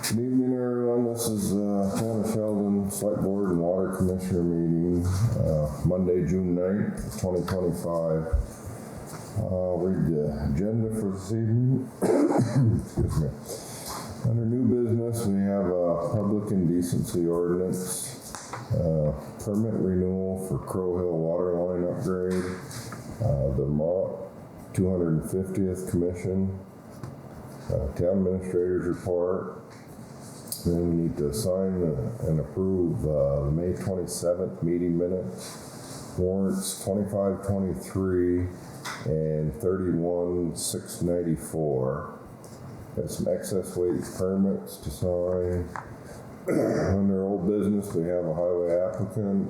Good evening, everyone. This is Town Sheldon Selectboard and Water Commissioner meeting, Monday, June 9th, 2025. I'll read the agenda for this evening. Excuse me. Under new business, we have a public indecency ordinance, permit renewal for Crow Hill water line upgrade, the Vermont 250th Commission, town administrator's report. Then we need to sign and approve the May 27th meeting minutes, warrants 2523 and 31,694. Got some excess weight permits to sign. Under old business, we have a highway applicant,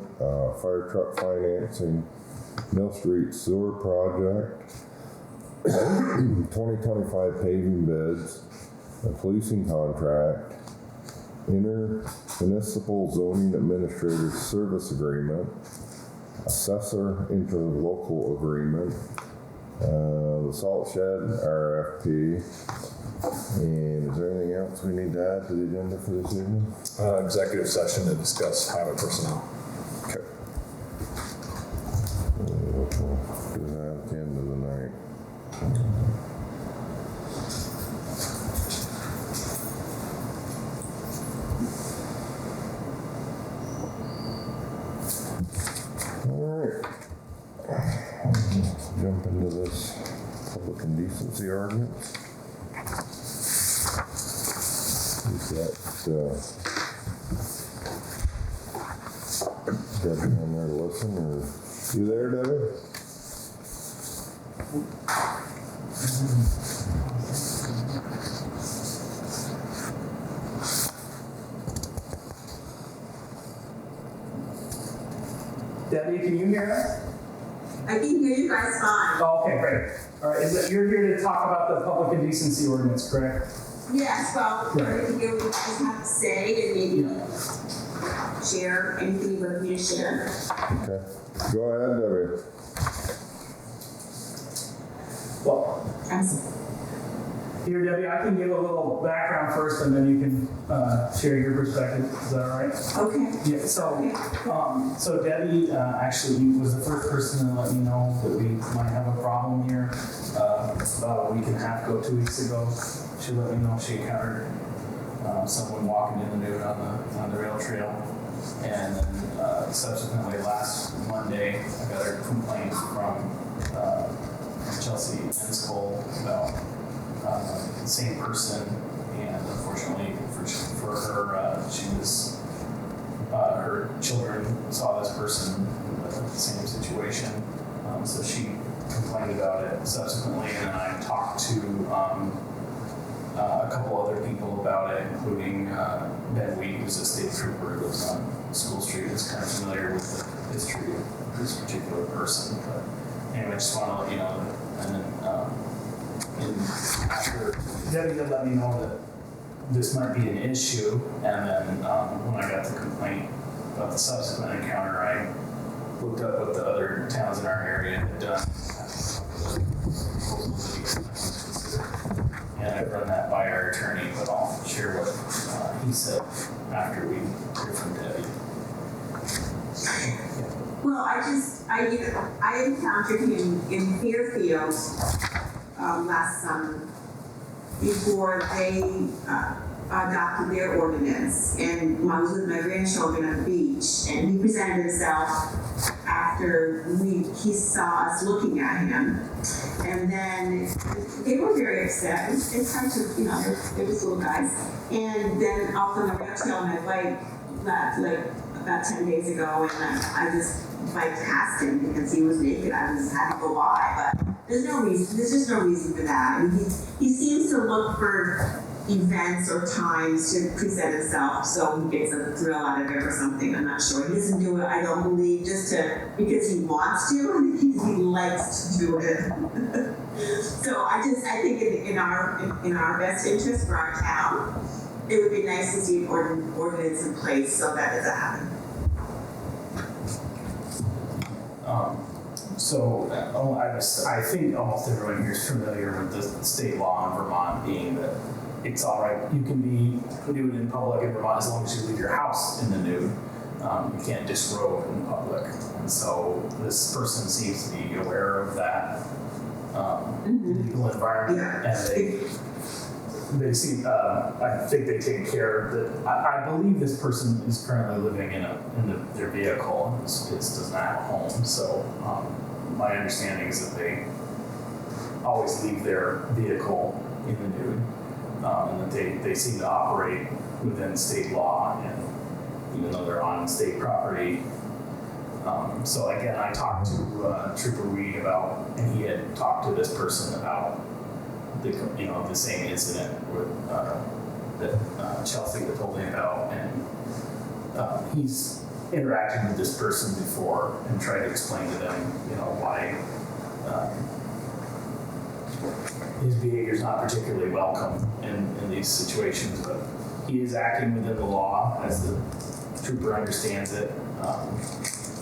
fire truck financing, Mill Street sewer project, 2025 paving bids, a policing contract, intermunicipal zoning administrator service agreement, assessor interlocal agreement, the salt shed RFP, and is there anything else we need to add to the agenda for this evening? Executive session to discuss highway personnel. Okay. We'll do that at the end of the night. Alright. Jump into this public indecency ordinance. We've got Debbie on there to listen, or you there, Debbie? Debbie, can you hear us? I can hear you guys fine. Oh, okay, great. All right, you're here to talk about the public indecency ordinance, correct? Yes, well, Right. I can hear what you guys have to say and maybe share anything you'd like me to share. Okay. Go ahead, Debbie. Well, Awesome. here, Debbie, I can give a little background first, and then you can share your perspective. Is that all right? Okay. Yeah. So Debbie actually was the first person to let me know that we might have a problem here. About a week and a half ago, 2 weeks ago, she let me know she encountered someone walking in the nude on the rail trail, and then subsequently last Monday, I got a complaint from Chelsea Enskol about the same person, and unfortunately for her, she was her children saw this person in the same situation, so she complained about it subsequently, and I talked to a couple other people about it, including Ben Wheat, who's a state trooper who lives on School Street, is kind of familiar with the history of this particular person. But anyway, I just want to let you know that. And then after Debbie had let me know that this might be an issue, and then when I got the complaint about the subsequent encounter, I looked up what the other towns in our area had done. And I've run that by our attorney, but I'll share what he said after we hear from Debbie. Well, I encountered him in Fairfield last summer before they adopted their ordinance, and I was with my grandchildren at the beach, and he presented himself after he saw us looking at him, and then they were very upset. It's hard to, they're just little guys, and then off on the rail trail on my bike like about 10 days ago, and I just biked past him because he was naked. I just had to go by, but there's just no reason for that. I mean, he seems to look for events or times to present himself, so he gets a thrill out of it or something. I'm not sure. He doesn't do it, I don't believe, because he wants to. I think he likes to do it. So I think in our best interest for our town, it would be nice to see an ordinance in place so that doesn't happen. I think almost everyone here is familiar with the state law in Vermont being that it's all right. You can be nude in public in Vermont as long as you leave your house in the nude. You can't disrobe in public. And so this person seems to be aware of that legal environment, and they seem, I think they take care that, I believe this person is currently living in their vehicle, and this does not have a home, so my understanding is that they always leave their vehicle in the nude, and that they seem to operate within state law, and even though they're on state property. So again, I talked to Trooper Reed about, and he had talked to this person about the same incident with, that Chelsea had told me about, and he's interacted with this person before and tried to explain to them, why his behavior is not particularly welcome in these situations, but he is acting within the law as the trooper understands it.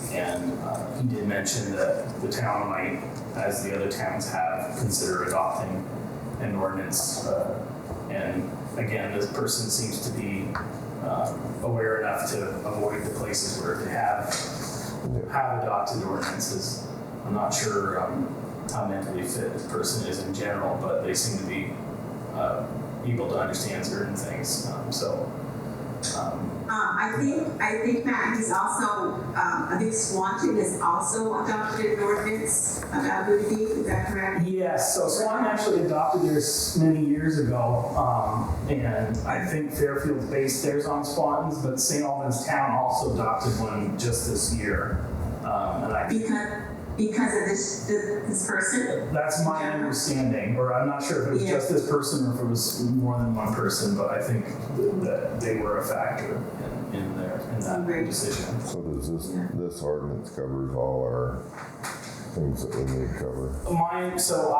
And he did mention that the town might, as the other towns have, consider adopting an ordinance. And again, this person seems to be aware enough to avoid the places where they have adopted ordinances. I'm not sure how mentally fit this person is in general, but they seem to be able to understand certain things. I think Matt, he's also, I think Swanton has also adopted an ordinance about nudity, is that correct? Yes, so Swan actually adopted theirs many years ago, and I think Fairfield's based theirs on Swanton's, but St. Albans Town also adopted one just this year. Because of this person? That's my understanding, or I'm not sure if it was just this person or if it was more than one person, but I think that they were a factor in that decision. So does this ordinance covers all our things that we need to cover? So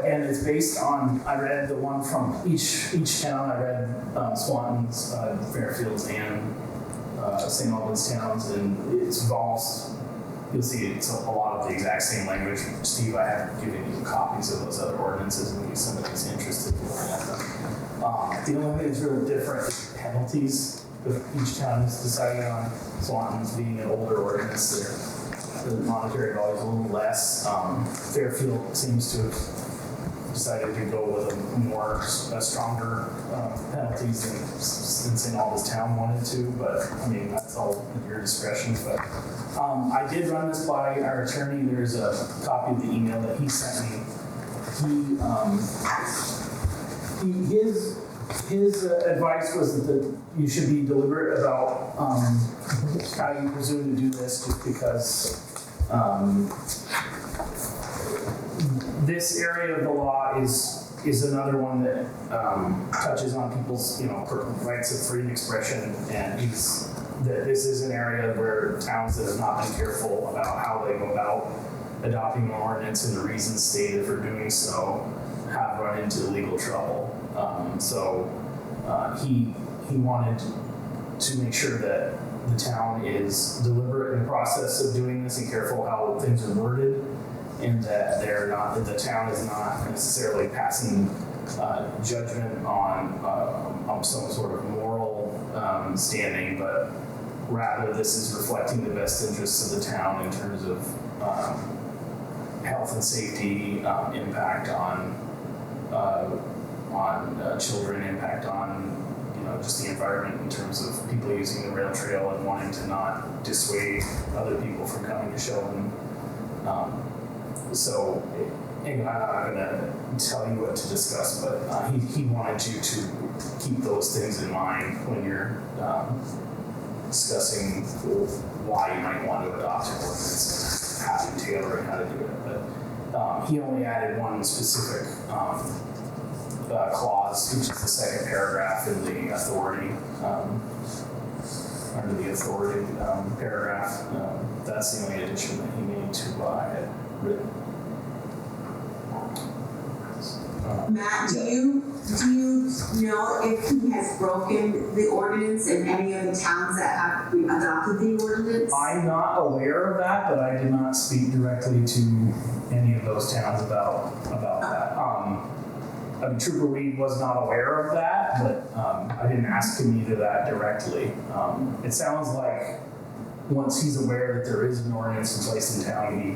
again, it's based on, I read the one from each town. I read Swanton's, Fairfield's, and St. Albans towns, and it involves, you'll see it's a lot of the exact same language. Steve, I have given you copies of those other ordinances in case somebody's interested in looking at them. The only thing that's really different is penalties. Each town is deciding on. Swanton's being an older ordinance, the monetary value is a little less. Fairfield seems to have decided to go with a stronger penalties than St. Albans Town wanted to, but I mean, that's all at your discretion. But I did run this by our attorney. There's a copy of the email that he sent me. His advice was that you should be deliberate about how you presume to do this, just because this area of the law is another one that touches on people's rights of free expression, and that this is an area where towns that have not been careful about how they go about adopting an ordinance and the reasons stated for doing so have run into legal trouble. He wanted to make sure that the town is deliberate in the process of doing this and careful how things are worded, and that the town is not necessarily passing judgment on some sort of moral standing, but rather this is reflecting the best interests of the town in terms of health and safety, impact on children, impact on just the environment in terms of people using the rail trail and wanting to not dissuade other people from coming to Sheldon. Anyway, I'm not going to tell you what to discuss, but he wanted you to keep those things in mind when you're discussing why you might want to adopt an ordinance and how to tailor and how to do it. But he only added one specific clause, which is the second paragraph in the authority, under the authority paragraph. That's the only addition that he made to what I had written. Matt, do you know if he has broken the ordinance in any of the towns that have adopted the ordinance? I'm not aware of that, but I did not speak directly to any of those towns about that. I mean, Trooper Reed was not aware of that, but I didn't ask him either that directly. It sounds like once he's aware that there is an ordinance in place in town, he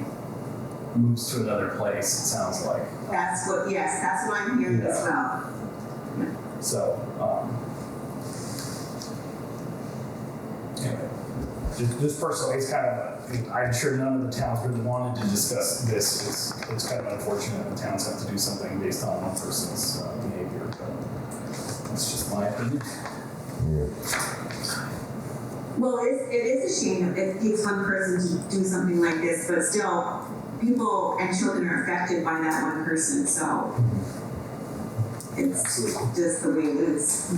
moves to another place, it sounds like. That's what I'm hearing as well. So, anyway, just personally, it's kind of, I'm sure none of the towns really wanted to discuss this. It's kind of unfortunate that the towns have to do something based on one person's behavior, but that's just my opinion. Yeah. Well, it is a shame if it takes one person to do something like this, but still, people and children are affected by that one person, so it's Absolutely. just the way it is.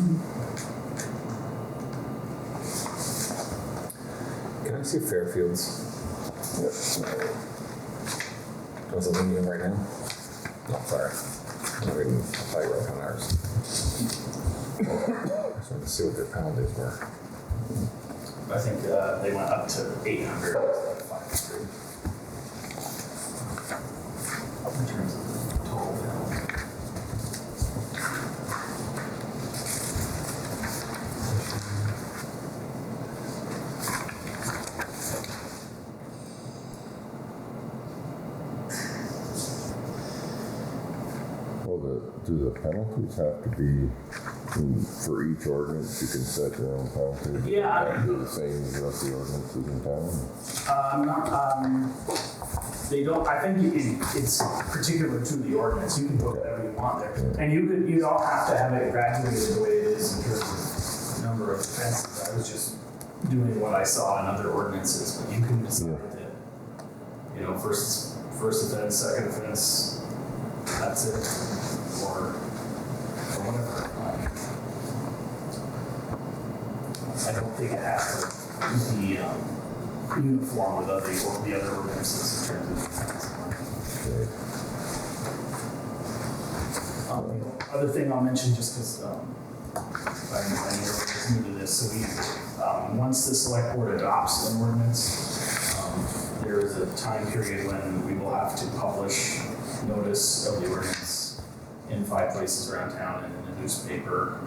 Can I see Fairfields? Yep. Was it leaving right now? No, sorry. I'm reading, I thought you were looking at ours. I just wanted to see what their penalties were. I think they went up to 800, 500. In terms of the total penalty. Well, do the penalties have to be, for each ordinance, you can set your own penalty? Yeah, I Have to be mean- the same as the rest of the ordinances in town? They don't, I think it's particular to the ordinance, you can put whatever you want there. And you don't have to have it graduated the way it is in terms of number of offenses. I was just doing what I saw in other ordinances, but you can decide that, first offense, second offense, that's it, or whatever. I don't think it has to be uniform with the other ordinances in terms of offense. The other thing I'll mention, just because I know everybody's new to this, so once the select board adopts an ordinance, there is a time period when we will have to publish notice of the ordinance in 5 places around town and in the newspaper.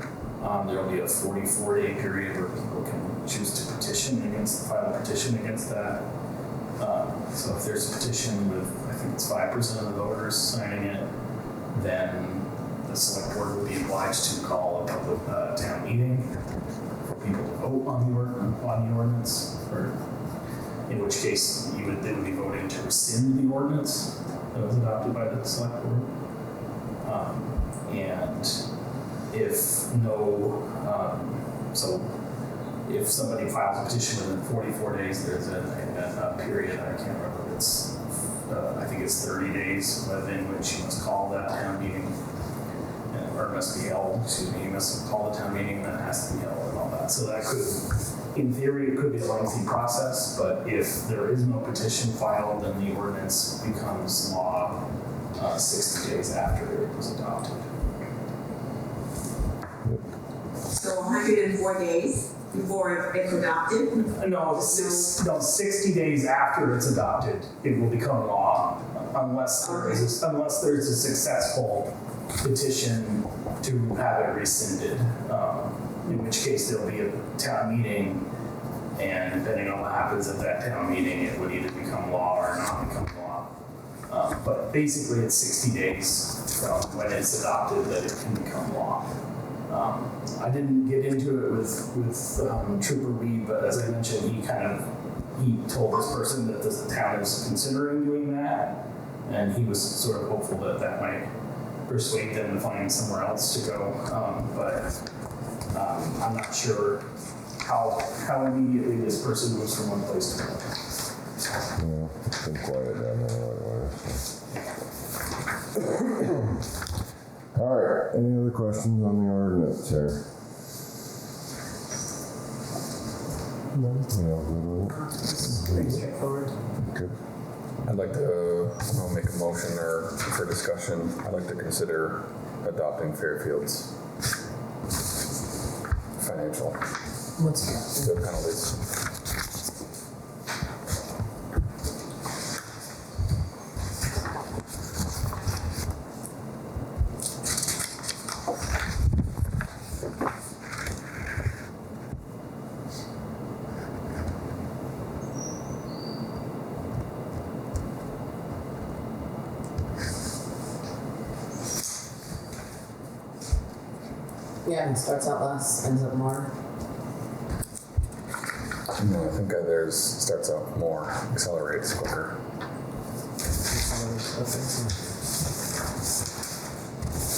There will be a 44-day period where people can choose to file a petition against that. So if there's a petition with, I think it's 5% of the voters signing it, then the select board would be obliged to call a public town meeting for people to vote on the ordinance, or in which case they would be voting to rescind the ordinance that was adopted by the select board. And if if somebody files a petition within 44 days, there's a period, I can't remember, I think it's 30 days within which you must call that town meeting, or must be held, you must call the town meeting, and that has to be held and all that. So that could, in theory, it could be a lengthy process, but if there is no petition filed, then the ordinance becomes law 60 days after it was adopted. So 104 days before it's adopted? No, 60 days after it's adopted, it will become law, unless there's a successful petition to have it rescinded. In which case there'll be a town meeting, and depending on what happens at that town meeting, it would either become law or not become law. But basically, it's 60 days from when it's adopted that it can become law. I didn't get into it with Trooper Reed, but as I mentioned, he told this person that the town is considering doing that, and he was sort of hopeful that might persuade them to find somewhere else to go. But I'm not sure how immediately this person moves from one place to another. Yeah, it's been quiet down there a while. All right, any other questions on the ordinance here? No, Pretty straightforward. good. I'd like to make a motion for discussion. I'd like to consider adopting Fairfield's financial penalties. Yeah, and starts out less, ends up more. No, I think theirs starts out more, accelerates quicker.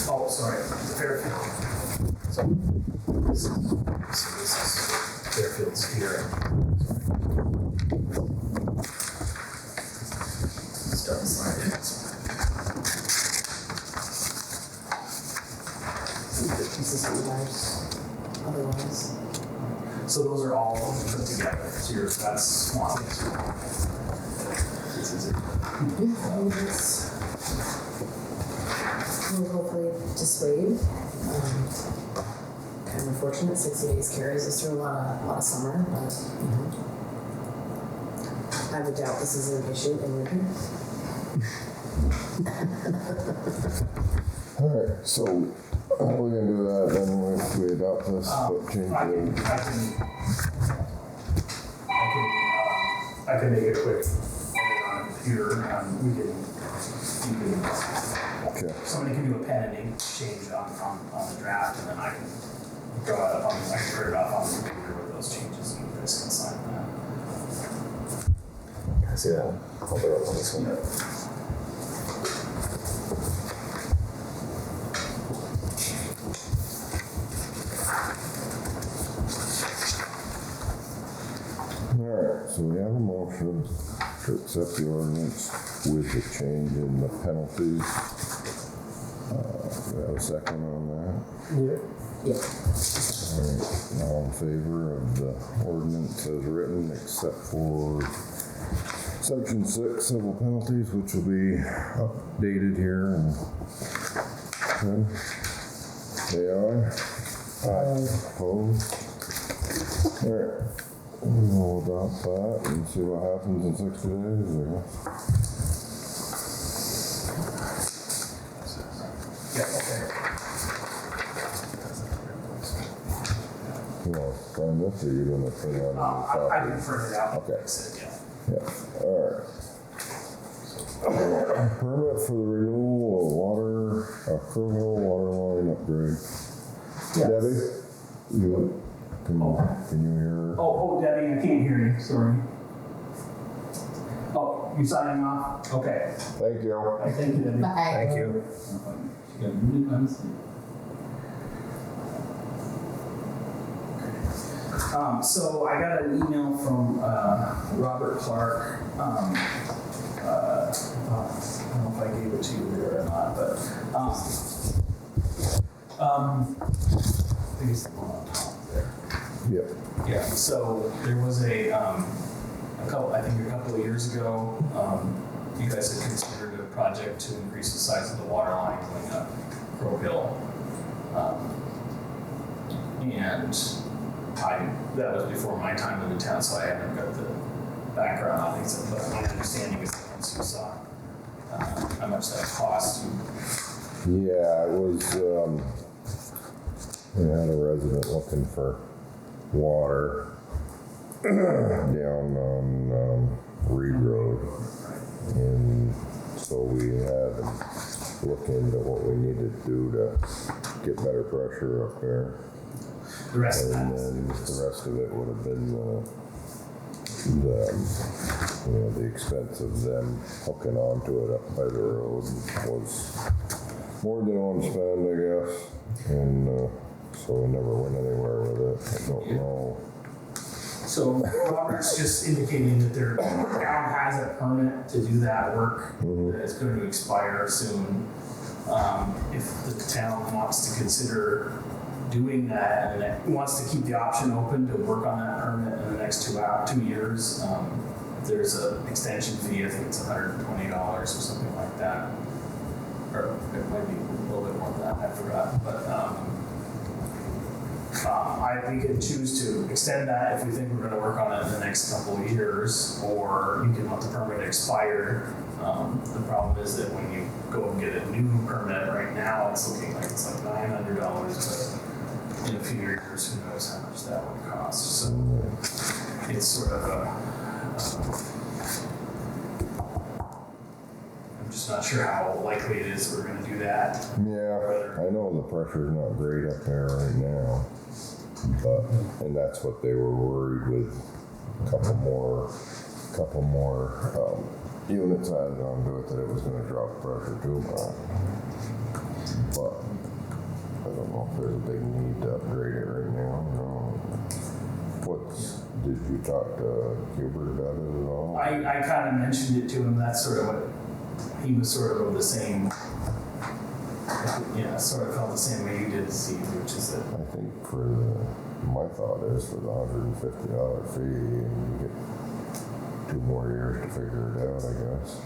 Oh, sorry, Fairfield. So this is Fairfield's here. Start sliding. Otherwise. So those are all put together. So that's Swan. This is it. Will hopefully dissuade. Kind of unfortunate, 60 days carries us through a lot of summer, but I would doubt this is an issue in winter. Alright, so how are we gonna do that then if we adopt this, but change I can make it quick edit on here. Somebody can do a pen and ink change on the draft, and then I can draw it up I can print it off on the computer with those changes, and you guys can sign that. I see that. Hold it up on this one. Alright, so we have a motion to accept the ordinance with the change in the penalties. We have a second on that. Yeah. Alright, all in favor of the ordinance as written, except for section 6, civil penalties, which will be updated here and then say aye. Aye. Opposed? Alright, we'll adopt that and see what happens in 60 days, I guess. Yeah, okay. You want to sign this, or you gonna print out a new I copy? can print it out. Okay. Fix it, yeah. Yeah, alright. Permit for the renewal of Crow Hill water line upgrade. Debbie? Can you hear? Oh, Debbie, I can't hear you, sorry. Oh, you signing off? Okay. Thank you. Thank you, Debbie. Bye. Thank you. So I got an email from Robert Clark. I don't know if I gave it to you there or not, but I think it's the one on top there. Yep. Yeah. So there was a couple of years ago, you guys had considered a project to increase the size of the water line going up Crow Hill, and that was before my time in the town, so I haven't got the background on things. But my understanding is that once you saw how much that cost, Yeah, it was, we had a resident looking for water down on Reed Road. And so we had to look into what we needed to do to get better pressure up there. the rest of And that. then the rest of it would have been the expense of them hooking onto it up by the road was more than one spend, I guess. And so we never went anywhere with it. I don't know. So Robert's just indicating that their town has a permit to do that work that is going to expire soon. If the town wants to consider doing that and it wants to keep the option open to work on that permit in the next 2 years, there's an extension fee. I think it's $120 or something like that. Or it might be a little bit more than that, I forgot. But we can choose to extend that if we think we're going to work on it in the next couple of years, or you can let the permit expire. The problem is that when you go and get a new permit right now, it's looking like it's like $900, but in a few years, who knows how much that would cost. So it's sort of I'm just just not sure how likely it is we're gonna do that. Yeah, I know the pressure's not great up there right now, and that's what they were worried with. A couple more units added onto it, that it was going to drop pressure too much. But I don't know if there's a big need to upgrade it right now. No. Did you talk to Hubert about it at all? I kind of mentioned it to him. That's sort of what he was sort of the same. Yeah, sort of felt the same way you did, Steve, which is that I think my thought is for the $150 fee, and you get 2 more years to figure it out, I guess.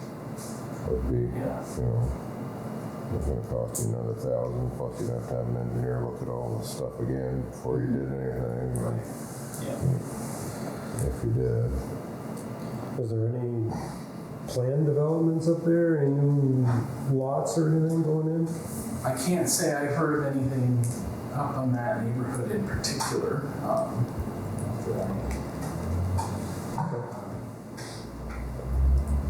Would be, it's gonna cost you another $1,000, plus you'd have to have an engineer look at all the stuff again before you did anything. If you did. Is there any planned developments up there? Any new lots or anything going in? I can't say I heard of anything up on that neighborhood in particular.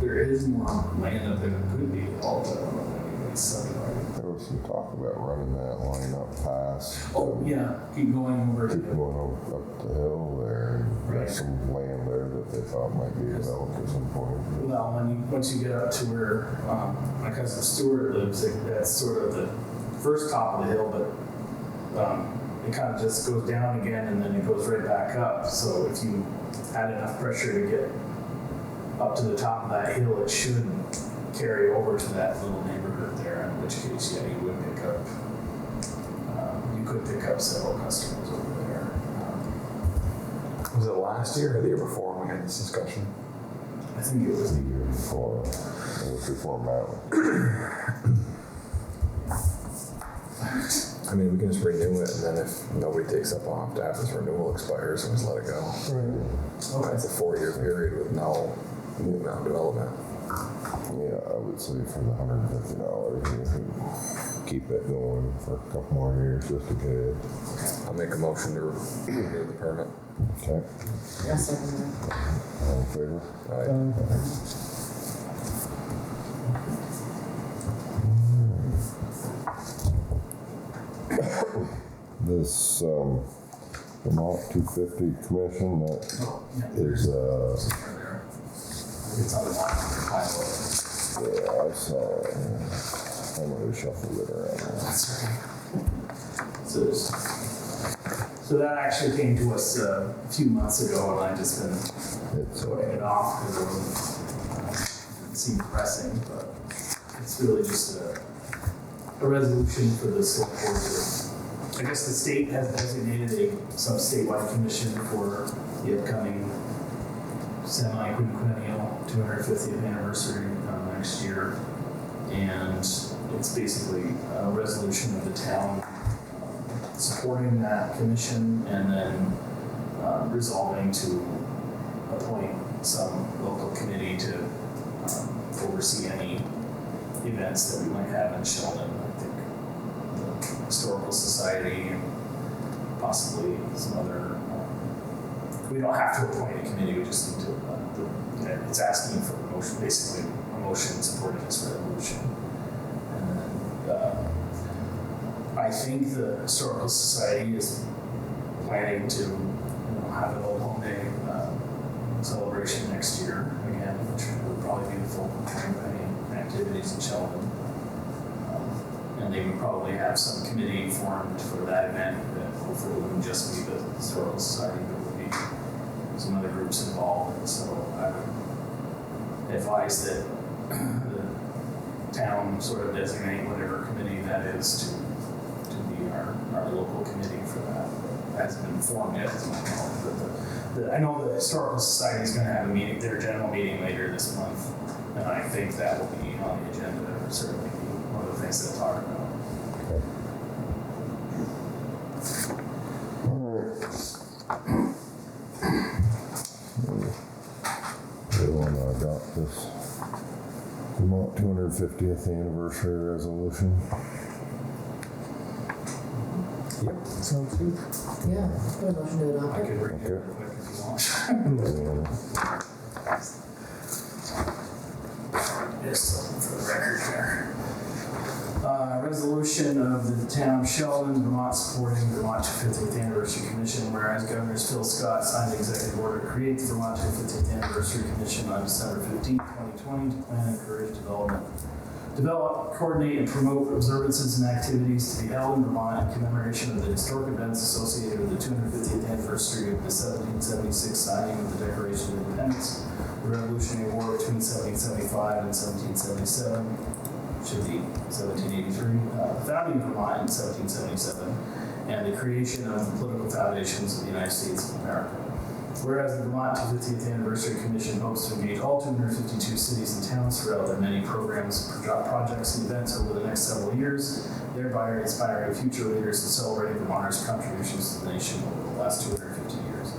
There is more land up there that could be developed. I don't know if anybody's selling it. There was some talk about running that line up past. Oh, yeah, keep going over Keep to going up the hill there, and Right. there's some land there that they thought might be developed at some point. well, once you get up to where my cousin Stuart lives, that's sort of the first top of the hill, but it kind of just goes down again and then it goes right back up. So if you had enough pressure to get up to the top of that hill, it should carry over to that little neighborhood there, in which case, yeah, you would pick up, you could pick up several customers over there. Was it last year or the year before when we had this discussion? I think it was The year before, it was before Matt. I mean, we can just renew it, and then if nobody takes up on it after this renewal expires, we just let it go. Right. Okay. It's a 4-year period with no new amount of development. Yeah, I would say for the $150, you can keep it going for a couple more years just to get it. I'll make a motion to renew the permit. Okay, I'll second that. all in favor? Aye. This Vermont 250 commission, that is, it's on the bottom pile. yeah, I saw it. I'm gonna shuffle it around. That's right. So that actually came to us a few months ago, and I've just been It's, putting it off because it seemed pressing, but it's really just a resolution for the select board to, I guess the state has designated some statewide commission for the upcoming semi-quinquennial 250th anniversary next year. And it's basically a resolution of the town supporting that commission and then resolving to appoint some local committee to oversee any events that we might have in Sheldon. I think the Historical Society and possibly some other, we don't have to appoint a committee, we just need to, it's asking for a motion, basically a motion supporting this resolution. And then I think the Historical Society is planning to have an Old Home Day celebration next year again, which would probably be the full any activities in Sheldon. And they would probably have some committee formed for that event that hopefully wouldn't just be the Historical Society, but would be some other groups involved. And so I would advise that the town sort of designate whatever committee that is to be our local committee for that. It hasn't been formed yet, as my knowledge, but I know the Historical Society is going to have a meeting, their general meeting later this month, and I think that will be on the agenda, or certainly be one of the things they'll talk about. We want to adopt this Vermont 250th anniversary resolution. Yep. Sounds good. Yeah, put a motion to adopt I it. could read it real quick if you want. Just for the record. resolution of the town of Sheldon, Vermont, supporting Vermont 250th Anniversary Commission, whereas Governor Phil Scott signed the executive order to create the Vermont 250th Anniversary Commission on December 15, 2020, to plan and encourage develop, coordinate, and promote observances and activities to be held in Vermont in commemoration of the historic events associated with the 250th anniversary of the 1776 signing of the Declaration of Independence, the Revolutionary War between 1775 and 1777, should be 1783, the founding of Vermont in 1777, and the creation of the political foundations of the United States of America. Whereas the Vermont 250th Anniversary Commission hopes to engage all 252 cities and towns throughout their many programs, projects, and events over the next several years, thereby inspiring future leaders and celebrating Vermonters' contributions to the nation over the last 250 years.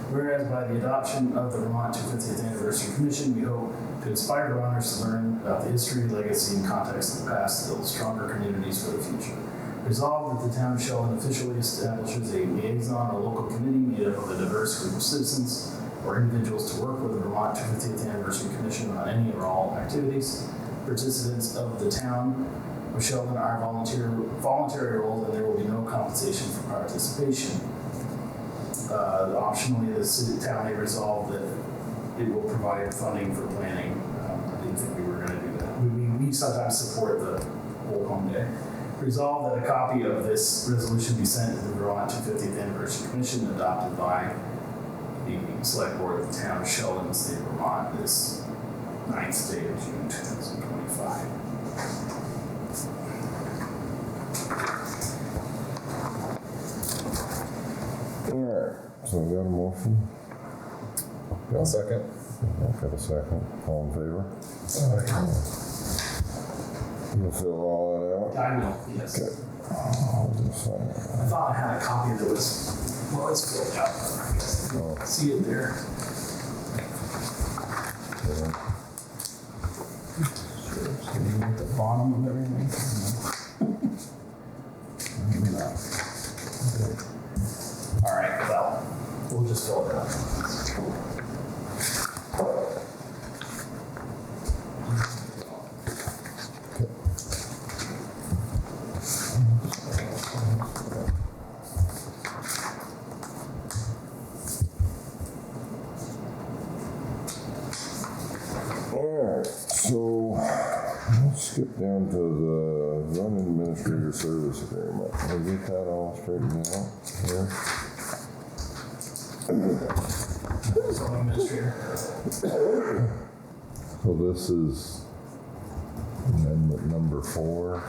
Whereas by the adoption of the Vermont 250th Anniversary Commission, we hope to inspire Vermonters to learn about the history, legacy, and context of the past to build stronger communities for the future. Resolved that the town of Sheldon officially establishes a liaison, a local committee made up of a diverse group of citizens or individuals to work with the Vermont 250th Anniversary Commission on any or all activities. Participants of the town of Sheldon are voluntary roles, and there will be no compensation for participation. Optionally, the town may resolve that it will provide funding for planning. I didn't think we were going to do that. We sometimes support the Old Home Day. Resolve that a copy of this resolution be sent to the Vermont 250th Anniversary Commission, adopted by the Select Board of the Town of Sheldon, State of Vermont, this 9th day of June 2025. Alright, so we got a motion. One second. Got a second. All in favor? You'll fill all that out? I will, yes. Okay. I'll just sign it. I thought I had a copy that was, well, it's filled out. I guess you can see it there. At the bottom of everything. Maybe not. All right, well, we'll just fill it out. Alright, so let's skip down to the Zone Administrator Service Agreement. Can we get that all straightened out here? Zoning administrator. So this is amendment number 4,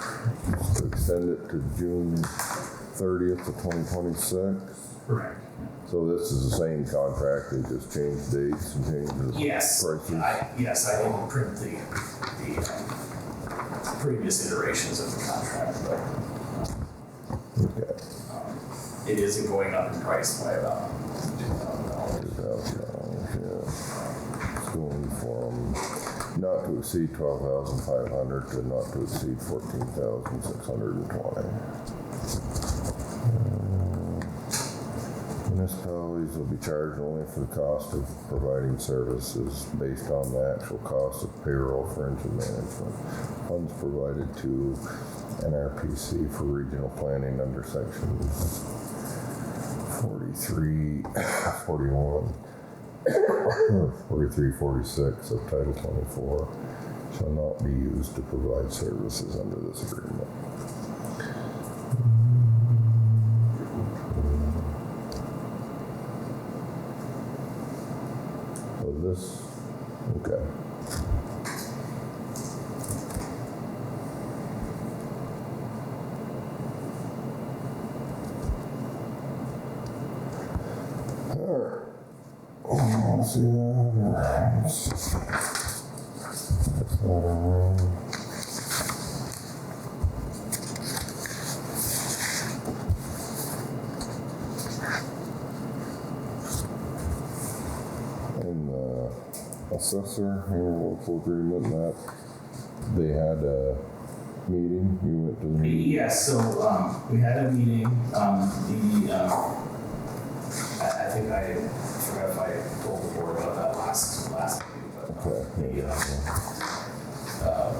to extend it to June 30th of 2026. Correct. So this is the same contract, they just changed dates and changed the Yes. prices? Yes, I didn't print the previous iterations of the contract, but Okay. it isn't going up in price by about $2,000. $2,000, yeah. It's going from not to exceed 12,500 to not to exceed 14,620. Municipalities will be charged only for the cost of providing services based on the actual cost of payroll for engine management. Funds provided to NRPC for regional planning under sections 43, 41, 43, 46 of Title 24 shall not be used to provide services under this agreement. So this, okay. Alright. Let's see that. That's not a room. And the assessor, local agreement, that they had a meeting, you went to the meeting? Yes, so we had a meeting. I think I forgot if I told the board about that last meeting, but Okay.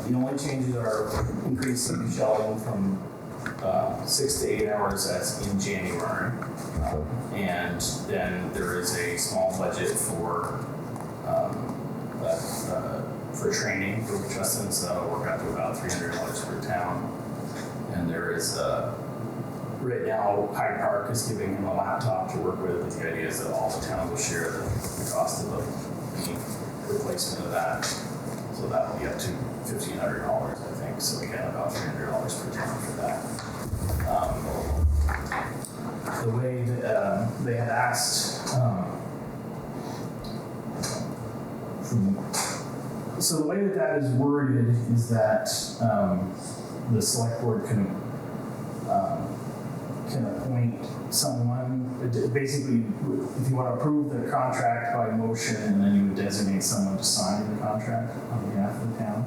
The only changes are increasing Sheldon from 6 to 8 hours as in January. And then there is a small budget for training for Justin, so that'll work out to about $300 per town. And there is right now, Hyde Park is giving him a laptop to work with, but the idea is that all the towns will share the cost of the replacement of that. So that'll be up to $1,500, I think. So again, about $300 per town for that. The way that they had asked, so the way that that is worded is that the select board can appoint someone. Basically, if you want to approve the contract by motion, and then you would designate someone to sign the contract on behalf of the town.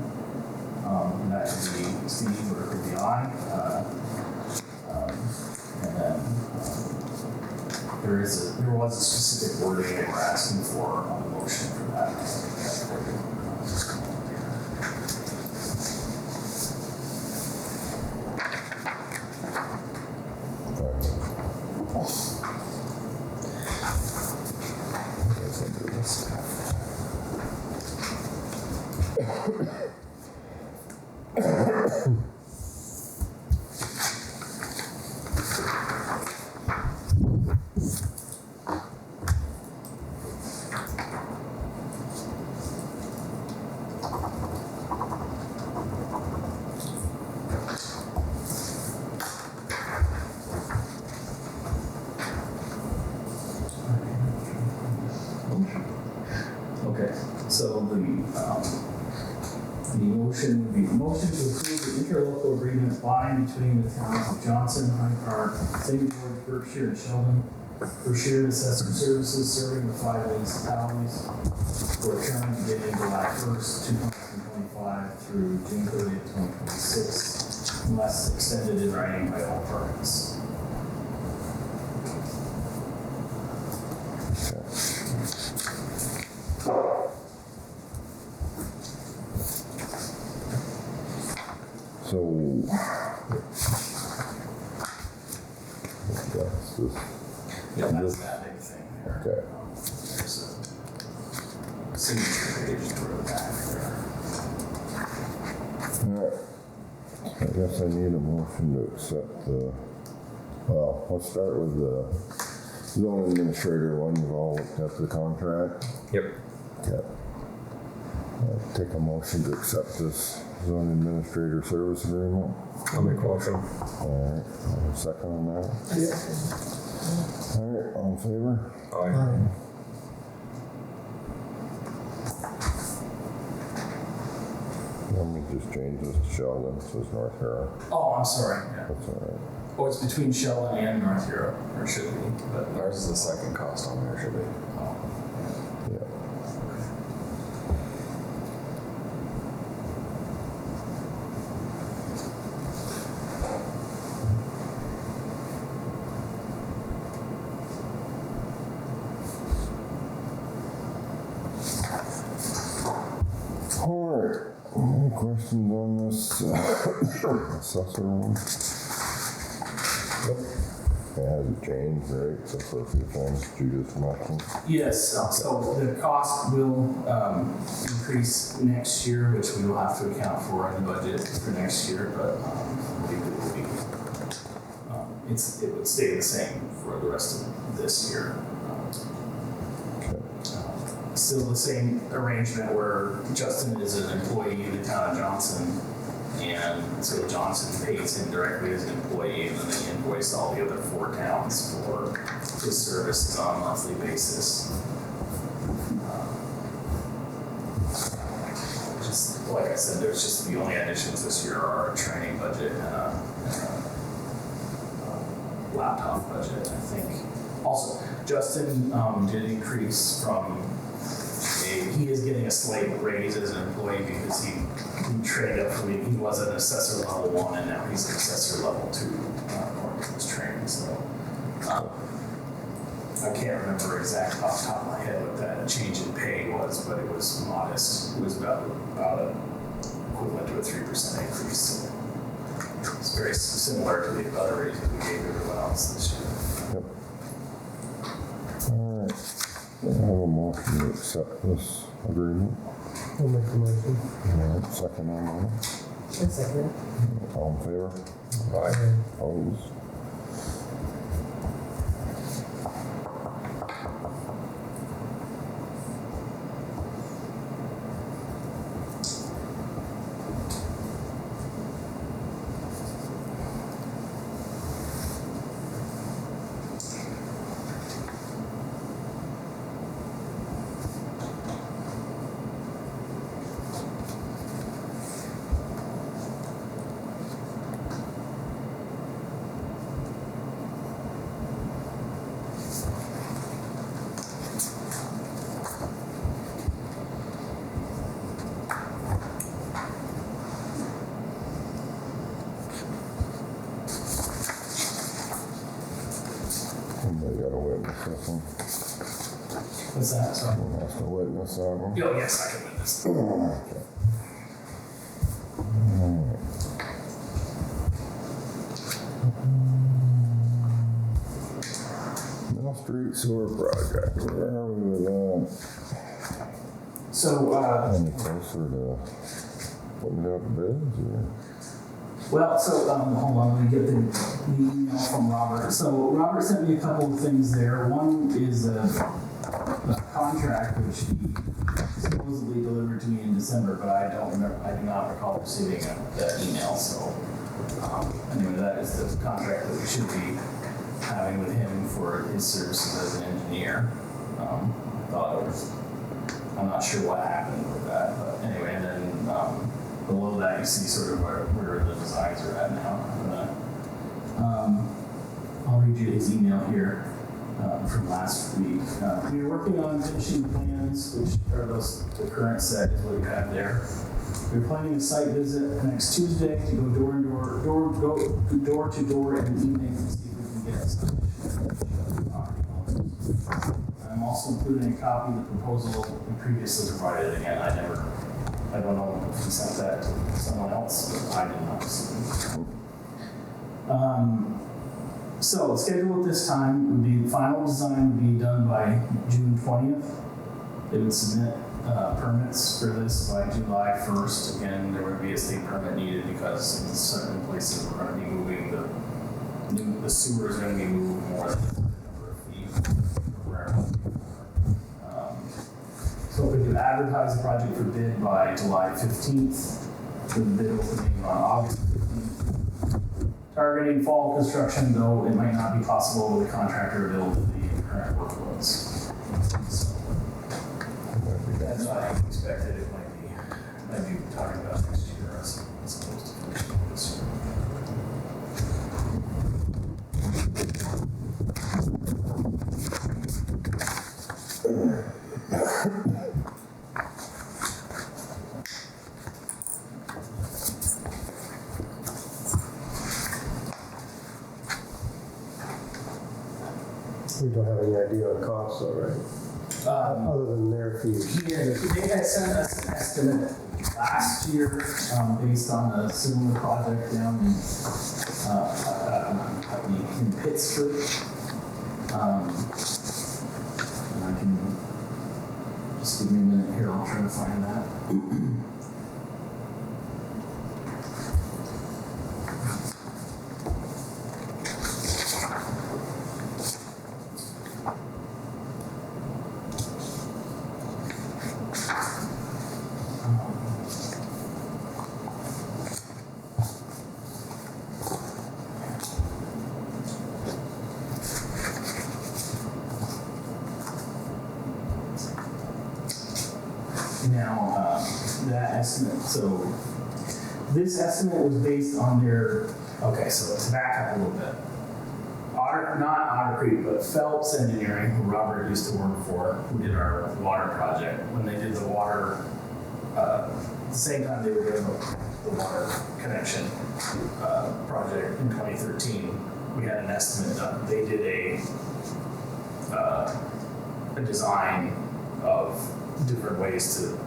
And that could be Steve or it could be I. And then there was a specific wording they were asking for on the motion for that. Okay, so the motion would be motion to approve the interlocal agreement by and between the towns of Johnson, Hyde Park, St. George, Berkshire, and Sheldon for shared assessment services serving the 5 municipalities for a term beginning July 1st, 2025 through June 30th, 2026, unless extended in writing by all parties. So, that's this. Yeah, that's that big thing there. Okay. There's a signature page toward the back there. Alright, I guess I need a motion to accept well, let's start with the zone administrator one. You've all looked at the contract. Yep. Okay. Take a motion to accept this zone administrator service agreement. I'll make a motion. Alright, second on that. Alright, all in favor? Aye. Let me just change this to Sheldon, so it's North Hero. Oh, I'm sorry. Yeah. That's alright. Oh, it's between Sheldon and North Hero, or should be, but Ours is the second cost on there, should be. Yeah. Alright, any questions on this assessor one? Nope. It hasn't changed, right, except for a few things you just mentioned. yes, so the cost will increase next year, which we will have to account for in the budget for next year, but I think it will be, it would stay the same for the rest of this year. Okay. Still the same arrangement where Justin is an employee of the town of Johnson, and so Johnson pays him directly as an employee, and then they invoice all the other 4 towns for his services on a monthly basis. Just like I said, there's just the only additions this year are a training budget and a laptop budget, I think. Also, Justin did increase from he is getting a slight raise as an employee because he trained up from, he was an assessor level 1 and now he's an assessor level 2 according to his training. So I can't remember exactly off the top of my head what that change in pay was, but it was modest. It was about a equivalent to a 3% increase. So it's very similar to the other raise that we gave everyone else this year. Yep. All right. I have a motion to accept this agreement. I'll make the motion. All right, second on that. A second. All in favor? Aye. Opposed? Somebody got to witness this one. What's that? Sorry. Someone has to witness that one. Oh, yes, I can witness. Okay. Middle Street Sewer Project, where are we with that? So, Any closer to putting it out to bids, or? well, so, hold on, let me get the email from Robert. So Robert sent me a couple of things there. One is a contract which he supposedly delivered to me in December, but I do not recall receiving that email. So anyway, that is the contract that we should be having with him for his services as an engineer. I'm not sure what happened with that, but anyway, and then below that you see sort of where the designs are at now. I'll read you his email here from last week. We were working on finishing plans, which are the current set is what you have there. We're planning a site visit next Tuesday to go door to door in the evening to see if we can get some. I'm also including a copy of the proposal we previously provided. Again, I don't know if he sent that to someone else, but I did not receive it. So the schedule at this time would be, the final design would be done by June 20th. They would submit permits for this by July 1st. Again, there would be a state permit needed because in certain places we're going to be moving the sewer is going to be moved more than the number of feet. So we could advertise the project for bid by July 15th, with the bid opening on August 15th. Targeting fall construction, though it might not be possible with the contractor availability and current workloads. So that's what I expected. It might be talking about next year as opposed to finishing this year. We don't have any idea on costs, though, right? Other than their fees. They had sent us an estimate last year based on a similar project down in Pittsburgh. And I can just give me a minute here, I'll try to find that. Now, that estimate, so this estimate was based on their, okay, so to back up a little bit. Not Otter Creek, but Phelps Engineering, who Robert used to work for, who did our water project. When they did the water, at the same time they were doing the water connection project in 2013, we had an estimate done. They did a design of different ways to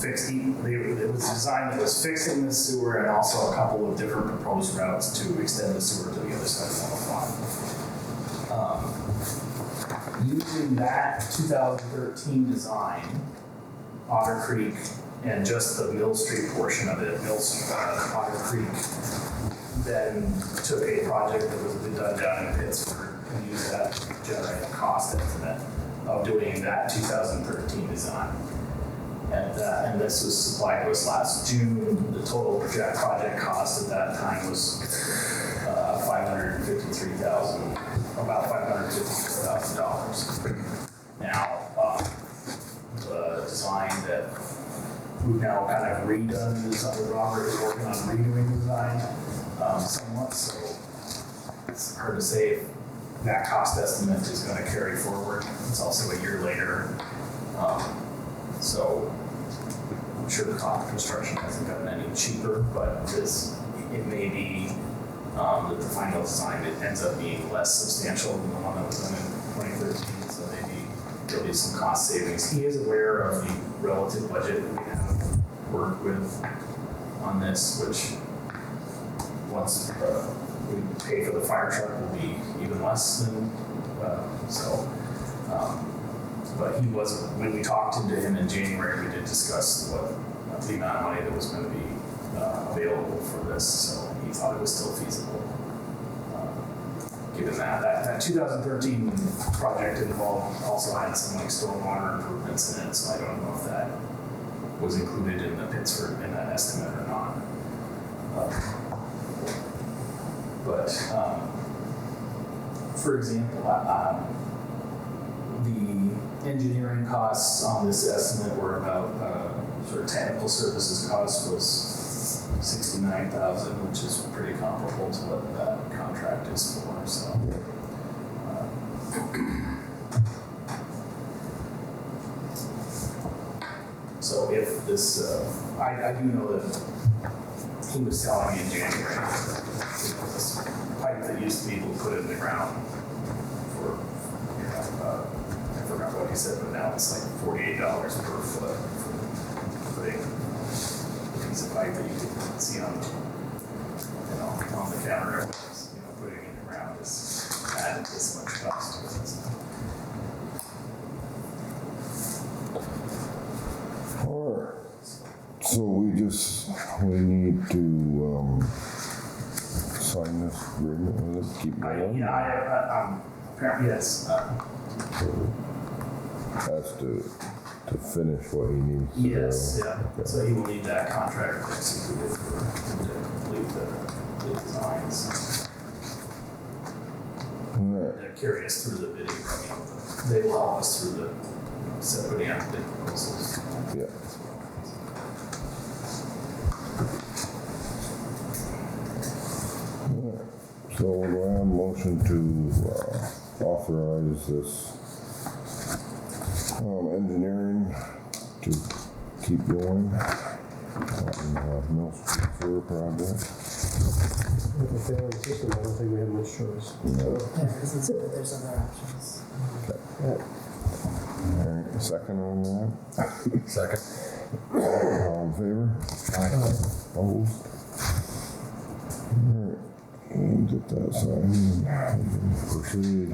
it was designed that was fixing the sewer and also a couple of different proposed routes to extend the sewer to the other side of 105. Using that 2013 design, Otter Creek, and just the Mill Street portion of it, Otter Creek, then took a project that was done down in Pittsburgh and used that to generate a cost estimate of doing that 2013 design. And this was supplied to us last June. The total project cost at that time was about $554,000. Now, the design that we've now kind of redone, Robert is working on redoing the design somewhat, so it's hard to say if that cost estimate is going to carry forward. It's also a year later, so I'm sure the cost of construction hasn't gotten any cheaper, but it may be that the final design, it ends up being less substantial than the one that was done in 2013, so maybe there'll be some cost savings. He is aware of the relative budget that we have worked with on this, which once we pay for the fire truck will be even less than, but he was, when we talked to him in January, we did discuss what the amount of money that was going to be available for this, so he thought it was still feasible. Given that 2013 project involved also had some like stormwater improvements in it, so I don't know if that was included in the Pittsburgh in that estimate or not. For example, the engineering costs on this estimate were about sort of technical services cost was $69,000, which is pretty comparable to what that contract is for. So if this, I do know that he was telling me in January that this pipe that used to be able to put in the ground for, I forgot what he said, but now it's like $48 per foot for putting a piece of pipe that you can see on the counter. Putting it in the ground is added this much cost to it. Alright, so we need to sign this agreement with it, keep going? Apparently, yes. Has to finish what he needs to do. Yes, yeah. Okay. So he will need that contract executed to complete the designs. Alright. They're carrying us through the bidding. They will help us through the putting out bid proposals. Yeah. Alright. So do I have a motion to authorize this engineering to keep going on Mill Street Sewer project? With the failing system, I don't think we have much choice. No. Yeah, because it's, there's other options. Alright, second on that? Second. All in favor? Opposed? Alright, we'll get that signed and proceed.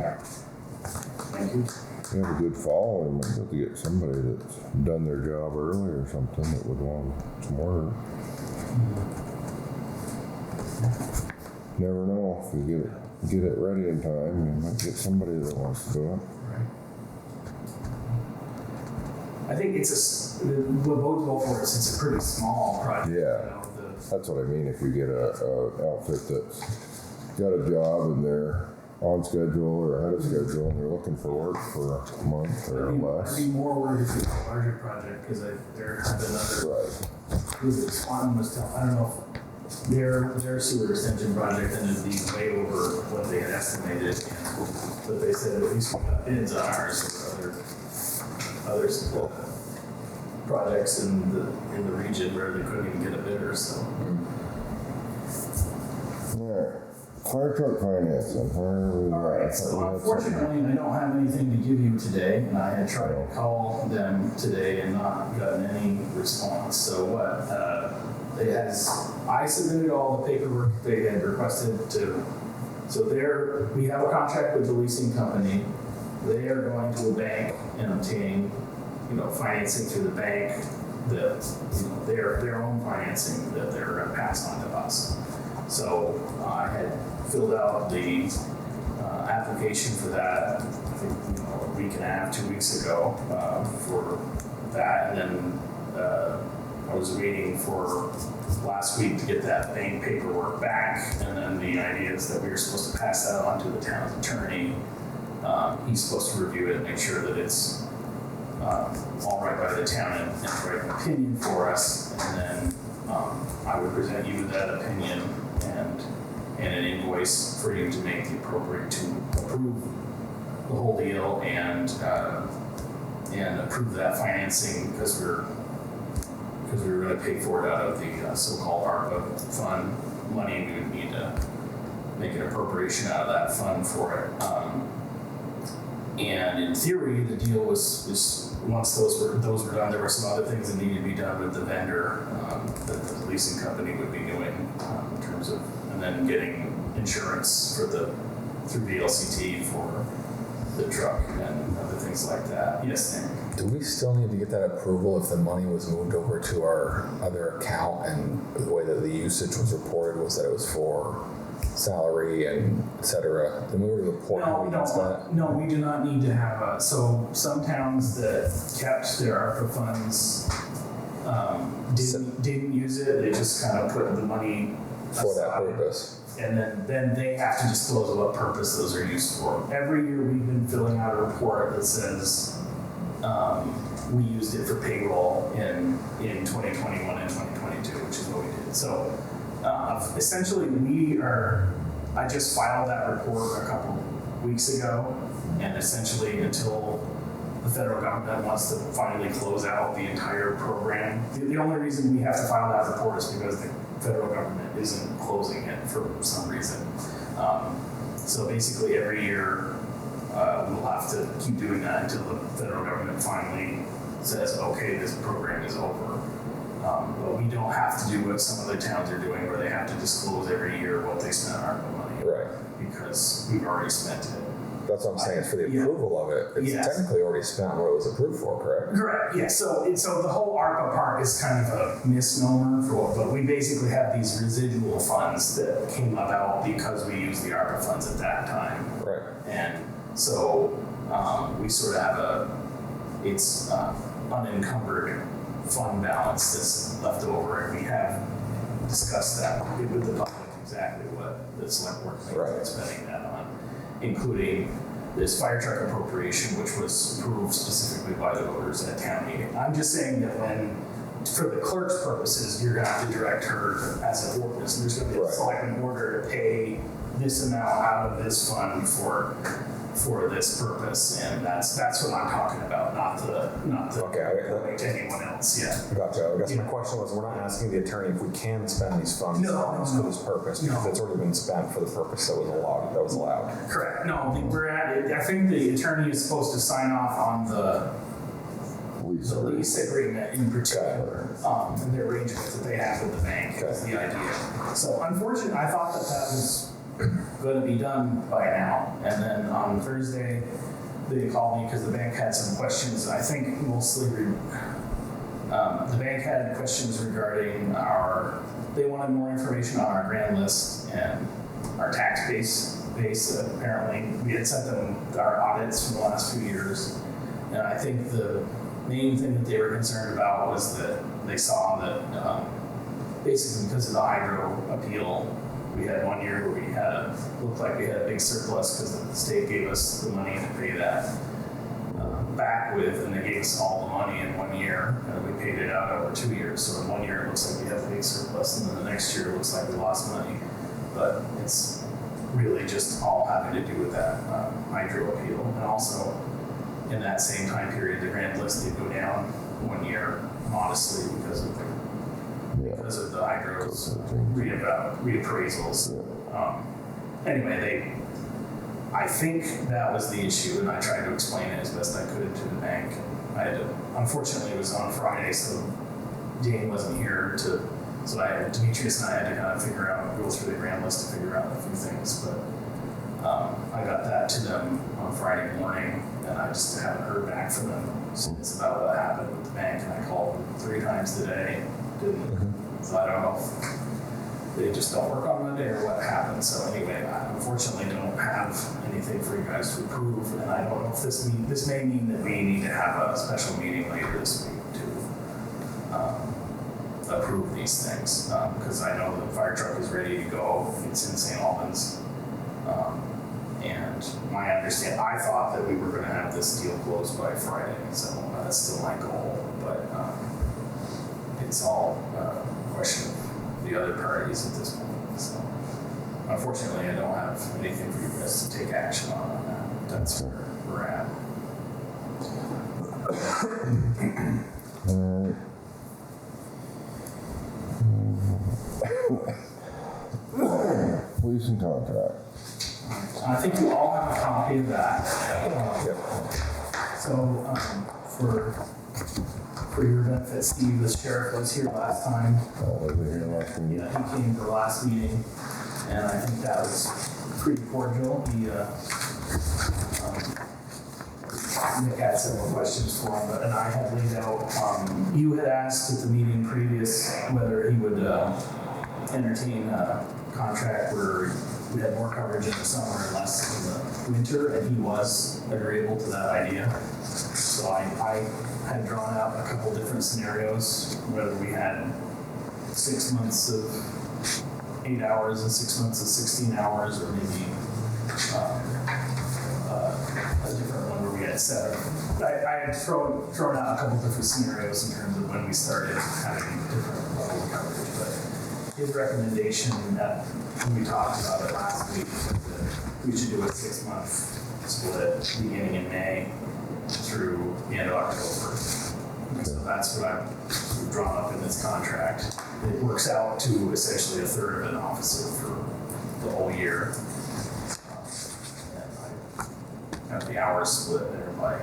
Thank you. We have a good following, might have to get somebody that's done their job early or something that would want some work. Never know, if you get it ready in time, you might get somebody that wants to do it. I think what bodes well for us, it's a pretty small project. Yeah. That's what I mean, if you get a outfit that's got a job and they're on schedule or ahead of schedule and they're looking for work for a month or less. I'd be more worried if it's a larger project because there have been other. Right. Who's it? Swanton was telling, I don't know if their sewer extension project ended up being way over what they had estimated, but they said at least we got bids on ours for other projects in the region where they couldn't even get a bidder. So. Alright, Fire truck financing, where are we at? Alright, so unfortunately, I don't have anything to give you today, and I had tried to call them today and not gotten any response. So what, I submitted all the paperwork they had requested to, so we have a contract with the leasing company. They are going to a bank and obtaining, financing through the bank, their own financing that they're gonna pass on to us. So I had filled out the application for that, I think, a week and a half, 2 weeks ago, for that. And then I was waiting for last week to get that bank paperwork back. And then the idea is that we were supposed to pass that on to the town's attorney. He's supposed to review it and make sure that it's all right by the town and write an opinion for us. And then I would present you with that opinion and an invoice for you to make the appropriate to approve the whole deal and approve that financing because we were going to pay for it out of the so-called ARPA fund money. We would need to make an appropriation out of that fund for it. And in theory, the deal was once those were done, there were some other things that needed to be done with the vendor that the leasing company would be doing in terms of, and then getting insurance through the LCT for the truck and other things like that. Yes, Nick? Do we still need to get that approval if the money was moved over to our other account and the way that the usage was reported was that it was for salary and et cetera? Then we were to report that? No, we do not need to have so some towns that kept their ARPA funds didn't use it. They just kind of put the money for that purpose. And then they have to disclose what purpose those are used for. Every year we've been filling out a report that says we used it for payroll in 2021 and 2022, which is what we did. So essentially I just filed that report a couple weeks ago, and essentially until the federal government wants to finally close out the entire program. The only reason we have to file that report is because the federal government isn't closing it for some reason. So basically every year we'll have to keep doing that until the federal government finally says, okay, this program is over. But we don't have to do what some other towns are doing where they have to disclose every year what they spent on ARPA money. Right. Because we've already spent it. That's what I'm saying, it's for the approval of it. It's technically already spent what it was approved for, correct? Correct, yeah. So the whole ARPA part is kind of a misnomer but we basically have these residual funds that came about because we used the ARPA funds at that time. Right. And so we sort of have it's unencumbered fund balance that's left over, and we have discussed that with the public exactly what the select board is spending that on, including this fire truck appropriation, which was approved specifically by the voters at town meeting. I'm just saying that for the clerk's purposes, you're gonna have to direct her as an ordinance, and there's gonna be a selectman order to pay this amount out of this fund for this purpose, and that's what I'm talking about, not the going to anyone else. Yeah. Gotcha. I guess my question was, we're not asking the attorney if we can spend these funds for this purpose, because it's already been spent for the purpose that was allowed. Correct. No, we're at it. I think the attorney is supposed to sign off on the lease agreement in particular, and the arrangement that they have with the bank is the idea. So unfortunately, I thought that was going to be done by now. And then on Thursday, they called me because the bank had some questions. I think mostly the bank had questions regarding they wanted more information on our grand list and our tax base. Apparently, we had sent them our audits from the last few years. And I think the main thing that they were concerned about was that they saw that basically because of the hydro appeal, we had 1 year where looked like we had a big surplus because the state gave us the money to pay that back with, and they gave us all the money in 1 year, and we paid it out over 2 years. So in 1 year it looks like we have a big surplus, and then the next year it looks like we lost money. But it's really just all having to do with that hydro appeal. And also in that same time period, the grand list did go down 1 year modestly because of the hydro's reappraisals. anyway, I think that was the issue, and I tried to explain it as best I could to the bank. Unfortunately, it was on Friday, so Jane wasn't here so Demetrius and I had to kind of go through the grand list to figure out a few things, but I got that to them on Friday morning, and I just haven't heard back from them since about what happened with the bank, and I called them 3 times today, so I don't know if they just don't work on Monday or what happened. So anyway, I unfortunately don't have anything for you guys to approve, and I don't know if this may mean that we need to have a special meeting later this week to approve these things, because I know the fire truck is ready to go. It's in St. Albans, and I thought that we were going to have this deal closed by Friday, so that's still my goal, but it's all a question of the other parties at this point. So unfortunately, I don't have anything for you guys to take action on that. That's where we're at. Police and contract. I think you all have a copy of that. So for your benefit, Steve, the sheriff was here last time. Was it here last meeting? Yeah, he came to the last meeting, and I think that was pretty cordial. Nick had several questions for him, and I had laid out, you had asked at the meeting previous whether he would entertain a contract where we had more coverage in the summer and less in the winter, and he was agreeable to that idea. So I had drawn out a couple different scenarios, whether we had 6 months of 8 hours and 6 months of 16 hours, or maybe a different one where we had 7. I had thrown out a couple different scenarios in terms of when we started having different level of coverage, but his recommendation that when we talked about it last week was that we should do a 6-month split beginning in May through the end of October. So that's what I've drawn up in this contract. It works out to essentially a third of an officer for the whole year. And I have the hours split there by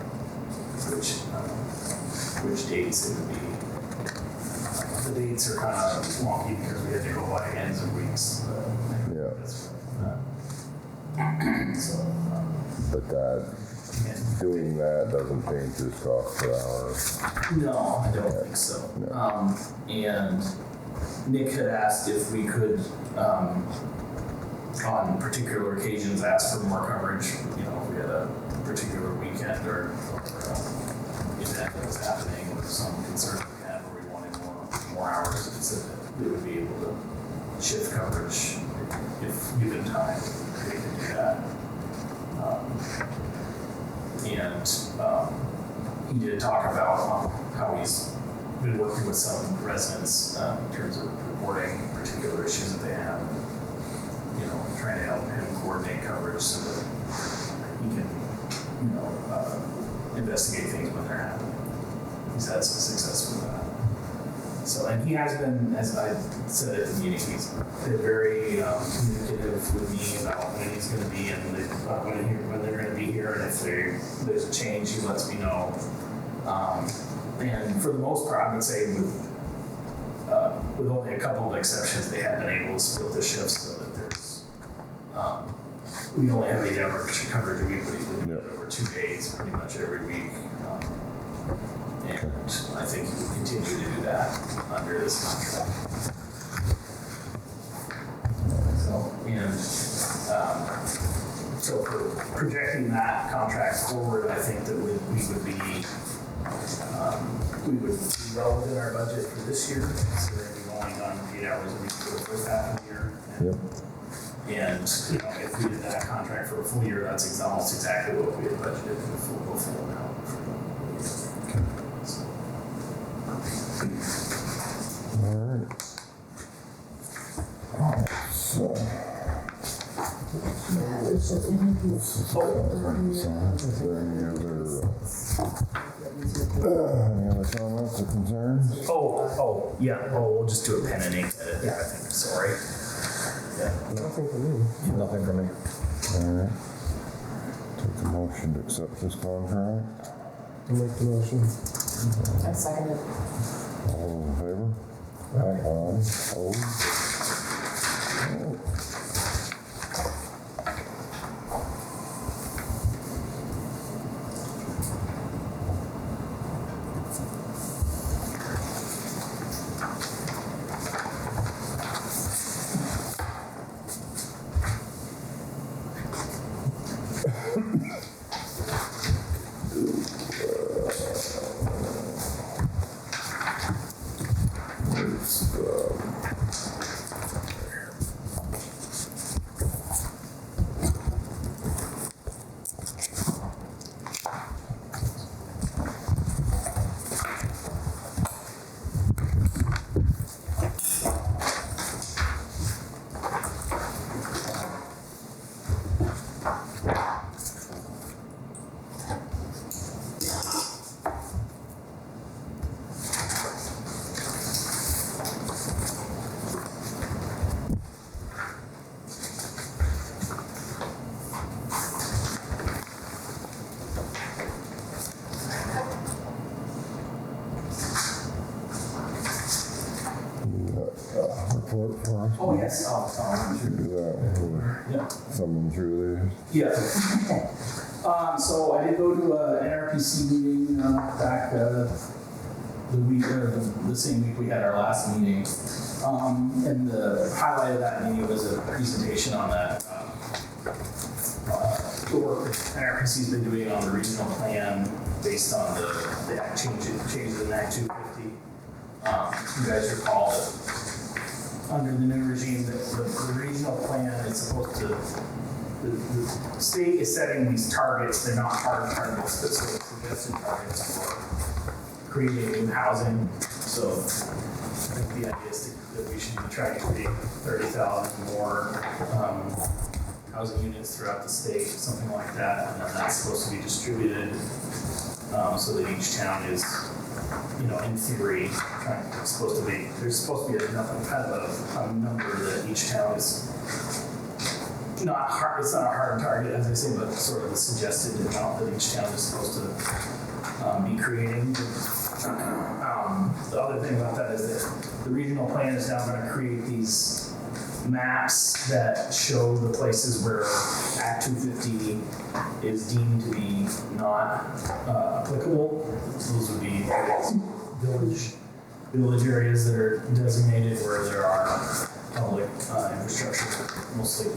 which dates it would be. The dates are kind of wonky because we had to go by ends of weeks. Yeah. So, But doing that doesn't change his cost per hour. no, I don't think so. No. And Nick had asked if we could, on particular occasions, ask for more coverage. You know, if we had a particular weekend or event that was happening, or some concern we had where we wanted more hours, it said that we would be able to shift coverage if given time. We could do that. He did talk about how he's been working with some residents in terms of reporting particular issues that they have, you know, trying to help him coordinate coverage so that he can, you know, investigate things when they're happening. He's had some success with that. So, and he has been, as I said at the meeting, he's been very communicative with me about when he's going to be and when they're going to be here, and if there's a change, he lets me know. And for the most part, I would say with only a couple of exceptions, they have been able to split the shifts so that there's we only have 8 hours coverage a week, but he's doing it over 2 days, pretty much every week. And I think he will continue to do that under this contract. So for projecting that contract forward, I think that we would be well within our budget for this year, considering we've only done 8 hours a week for the first half of the year. Yep. And you know, if we did that contract for a full year, that's almost exactly what we had budgeted for the full amount for the year. So. All right. So. Is there any other comments or concerns? Oh, yeah. Oh, we'll just do a pen and ink edit there, I think. Sorry. Nothing for me. Nothing for me. Alright. Take a motion to accept this contract. I'll make the motion. I second it. All in favor? Aye. Opposed? Report for us. Oh, yes, I'm sure. Do that. Yeah. Someone through Yeah. So I did go to an NRPC meeting back the week, or the same week we had our last meeting. And the highlight of that meeting was a presentation on that the work that NRPC's been doing on the regional plan based on the act changes in Act 250. You guys recall that under the new regime, the regional plan is supposed to, the state is setting these targets. They're not hard targets, but sort of suggested targets for creating new housing. So I think the idea is that we should be trying to create 30,000 more housing units throughout the state, something like that. And then that's supposed to be distributed so that each town is, in theory, there's supposed to be a number that each town is not hard. It's not a hard target, as I say, but sort of a suggested amount that each town is supposed to be creating. The other thing about that is that the regional plan is now going to create these maps that show the places where Act 250 is deemed to be not applicable. So those would be village areas that are designated where there are public infrastructure, mostly,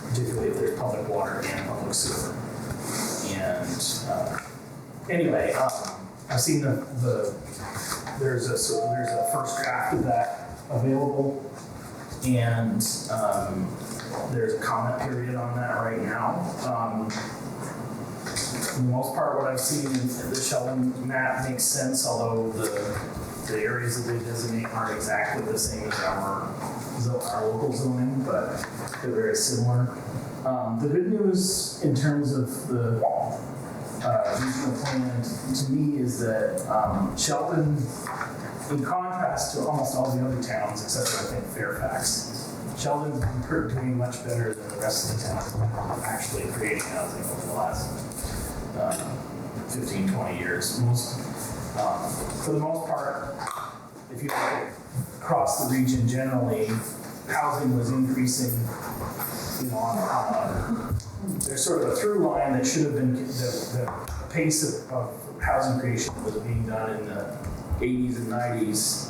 particularly if there's public water and public sewer. And anyway, I've seen there's a first draft of that available. And there's a comment period on that right now. For the most part, what I've seen in the Sheldon map makes sense, although the areas that they designate aren't exactly the same as our local zoning, but they're very similar. The good news in terms of the regional plan to me is that Sheldon, in contrast to almost all the other towns, except for I think Fairfax, Sheldon's been doing much better than the rest of the towns actually creating housing over the last 15, 20 years. For the most part, if you look across the region generally, housing was increasing, there's sort of a through line that should have been, the pace of housing creation was being done in the 80s and 90s,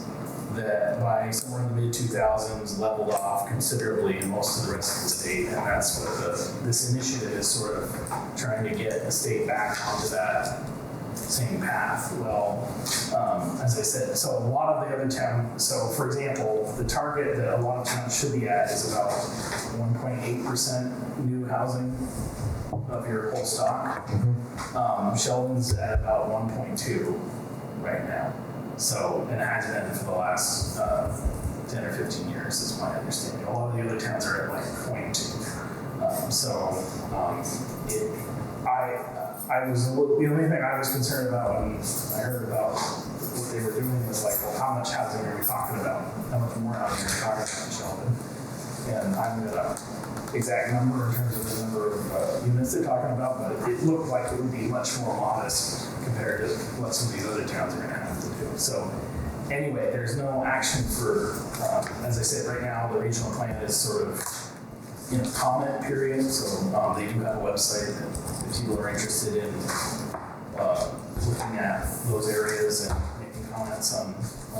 that by somewhere in the mid-2000s leveled off considerably in most of the rest of the state, and that's what this initiative is sort of trying to get the state back onto that same path. Well, as I said, so a lot of the other towns, so for example, the target that a lot of towns should be at is about 1.8% new housing of your whole stock. Sheldon's at about 1.2 right now. So, and it has been for the last 10 or 15 years, is my understanding. A lot of the other towns are at like 0.2. The only thing I was concerned about when I heard about what they were doing was like, well, how much housing are we talking about? How much more housing are we talking about in Sheldon? and I haven't got an exact number in terms of the number of units they're talking about, but it looked like it would be much more modest compared to what some of these other towns are gonna have to do. So anyway, there's no action for, as I said, right now, the regional plan is sort of in a comment period, so they do have a website that if people are interested in looking at those areas and making comments on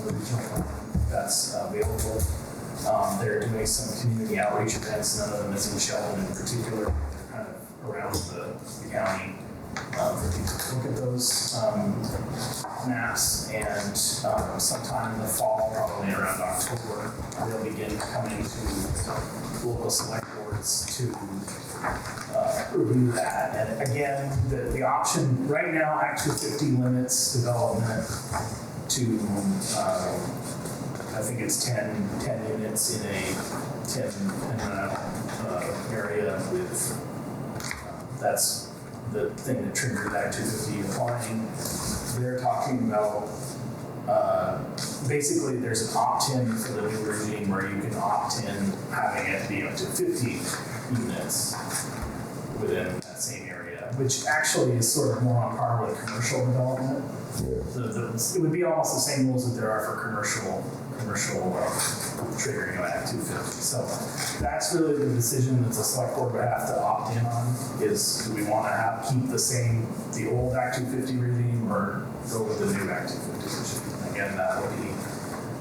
the regional plan, that's available. They're doing some community outreach events, none of them is in Sheldon in particular. They're kind of around the county for people to look at those maps, and sometime in the fall, probably around October, they'll begin coming to local select boards to review that. And again, the option right now, Act 250 limits development to I think it's 10 units in a 10 area with, that's the thing that triggered Act 250 applying. They're talking about, basically there's an opt-in for the new regime where you can opt in having it be up to 50 units within that same area, which actually is sort of more on par with commercial development. It would be almost the same rules that there are for commercial triggering of Act 250. So that's really the decision that the select board would have to opt in on, is do we want to keep the old Act 250 regime or go with the new Act 250 regime? Again, that will be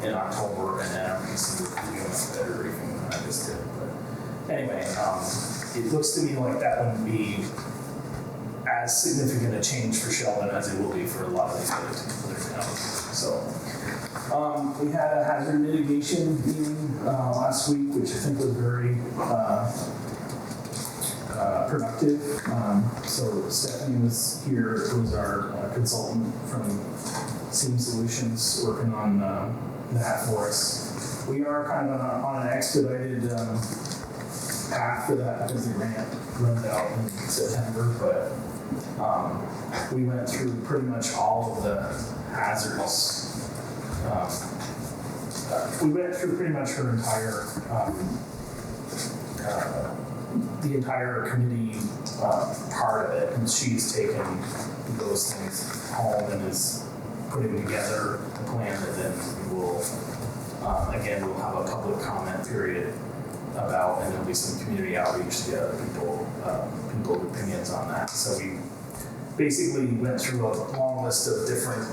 in October, and then NRPC will be doing a better briefing than I just did. But anyway, it looks to me like that wouldn't be as significant a change for Sheldon as it will be for a lot of these other towns. So we had a hazard mitigation meeting last week, which I think was very productive. So Stephanie was here, who's our consultant from Seam Solutions, working on that for us. We are kind of on an expedited path for that because the grant runs out in September, but we went through pretty much all of the hazards. We went through pretty much her entire, the entire committee part of it, and she's taken those things home and is putting together a plan that then we will, again, we'll have a public comment period about, and there'll be some community outreach to get people's opinions on that. So we basically went through a long list of different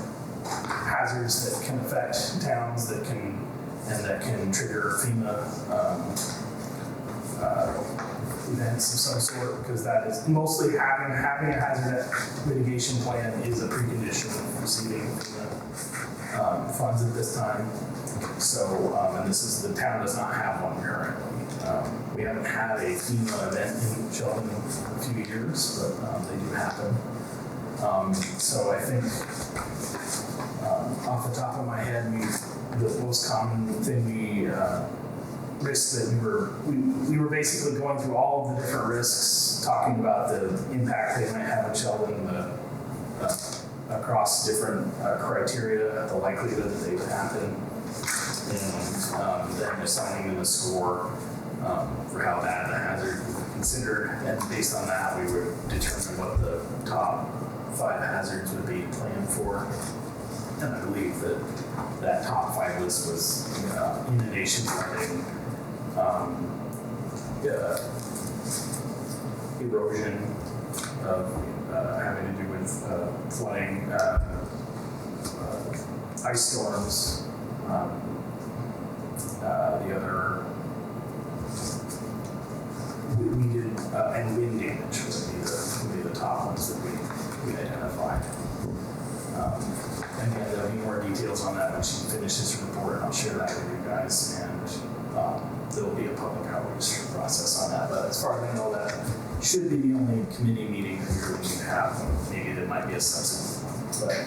hazards that can affect towns that can trigger FEMA events of some sort, because that is mostly having a hazard mitigation plan is a precondition of receiving FEMA funds at this time. So, and the town does not have one currently. We haven't had a FEMA event in Sheldon in a few years, but they do happen. So I think off the top of my head, the most common thing risk that we were basically going through all of the different risks, talking about the impact they might have in Sheldon, across different criteria, the likelihood that they would happen, and then assigning them a score for how bad the hazard would be considered, and based on that, we would determine what the top 5 hazards would be planned for. And I believe that top 5 list was inundation flooding, erosion, having to do with flooding, ice storms, the other, we did, and wind damage would be the top ones that we identified. And again, there'll be more details on that when she finishes her report, and I'll share that with you guys, and there'll be a public outreach process on that. But as far as I know, that should be the only committee meeting that you're going to have. Maybe there might be a subsequent one.